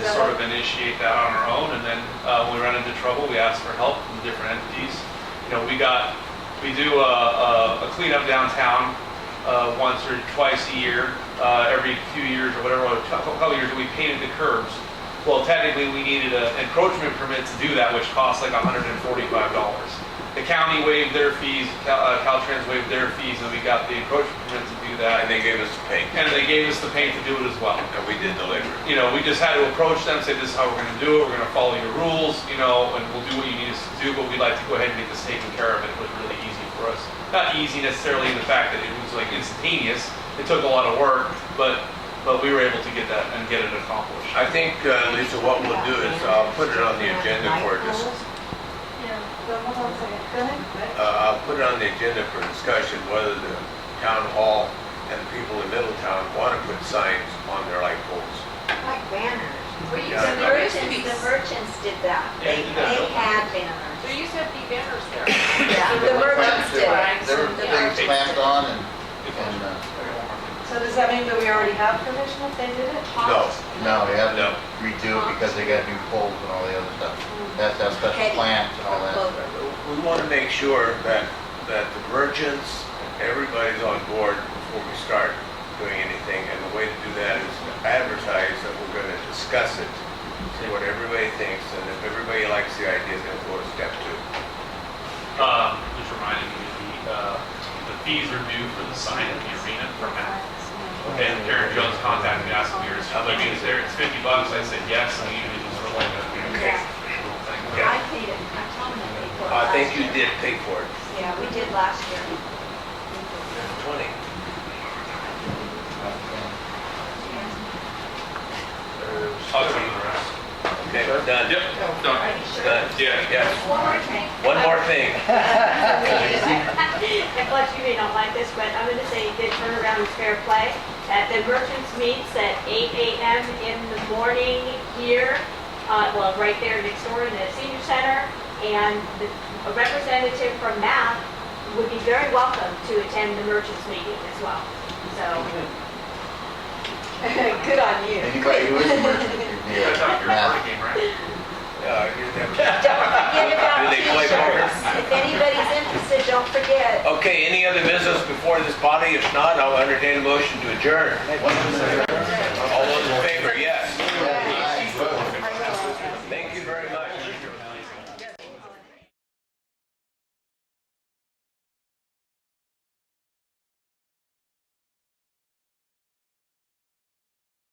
is sort of initiate that on our own, and then when we run into trouble, we ask for help from different entities. We do a cleanup downtown once or twice a year, every few years or whatever, a couple years, we painted the curbs. Well, technically, we needed an encroachment permit to do that, which costs like $145. The county waived their fees, Caltrans waived their fees, and we got the encroachment permit to do that. And they gave us the paint. And they gave us the paint to do it as well. And we did the labor. We just had to approach them, say this is how we're going to do it, we're going to follow your rules, and we'll do what you need us to do, but we'd like to go ahead and get this taken care of. It was really easy for us. Not easy necessarily in the fact that it was like instantaneous. It took a lot of work, but we were able to get that and get it accomplished. I think, Lisa, what we'll do is put it on the agenda for Hold on a second, go ahead. I'll put it on the agenda for discussion whether the town hall and the people in Middletown want to put signs on their light poles. Like banners. Yeah, The merchants did that. Yeah, They they did that. had banners. There used to be banners there. Yeah, the merchants did it. They were things clamped on and So does that mean that we already have permission if they did it? no, they had No. to redo it because they got new poles and all the other stuff. That's special Okay. clamps and all that. We want to make sure that the merchants, everybody's on board before we start doing anything. And the way to do that is to advertise that we're going to discuss it, see what everybody thinks, and if everybody likes the idea, then we'll go to step 2. Just reminding me, the fees are due for the sign in the arena for Matt. And Karen Jones contacted me, asking me, I mean, is there, it's $50, I said yes, and he usually just sort of like a, Okay. I paid it, I told him to pay for it. I think last you year. did pay for it. Yeah, we did last year. 20. I'll come to the rest. Okay, done. Yep, done. Are you sure? Done, yeah. Yes. One more thing. One more thing. And plus, you may not like this, but I'm going to say the turnaround is fair play. The merchants meets at 8 a.m. in the morning here, well, right there next door in the senior center. And a representative from MAP would be very welcome to attend the merchants meeting as well. So, good on you. Anybody who is a merchant can be That's a not your party game, right? Yeah, you have. Don't forget about Do they play poker? t-shirts. If anybody's interested, don't forget. Okay, any other business before this body? If not, I'll entertain a motion to adjourn.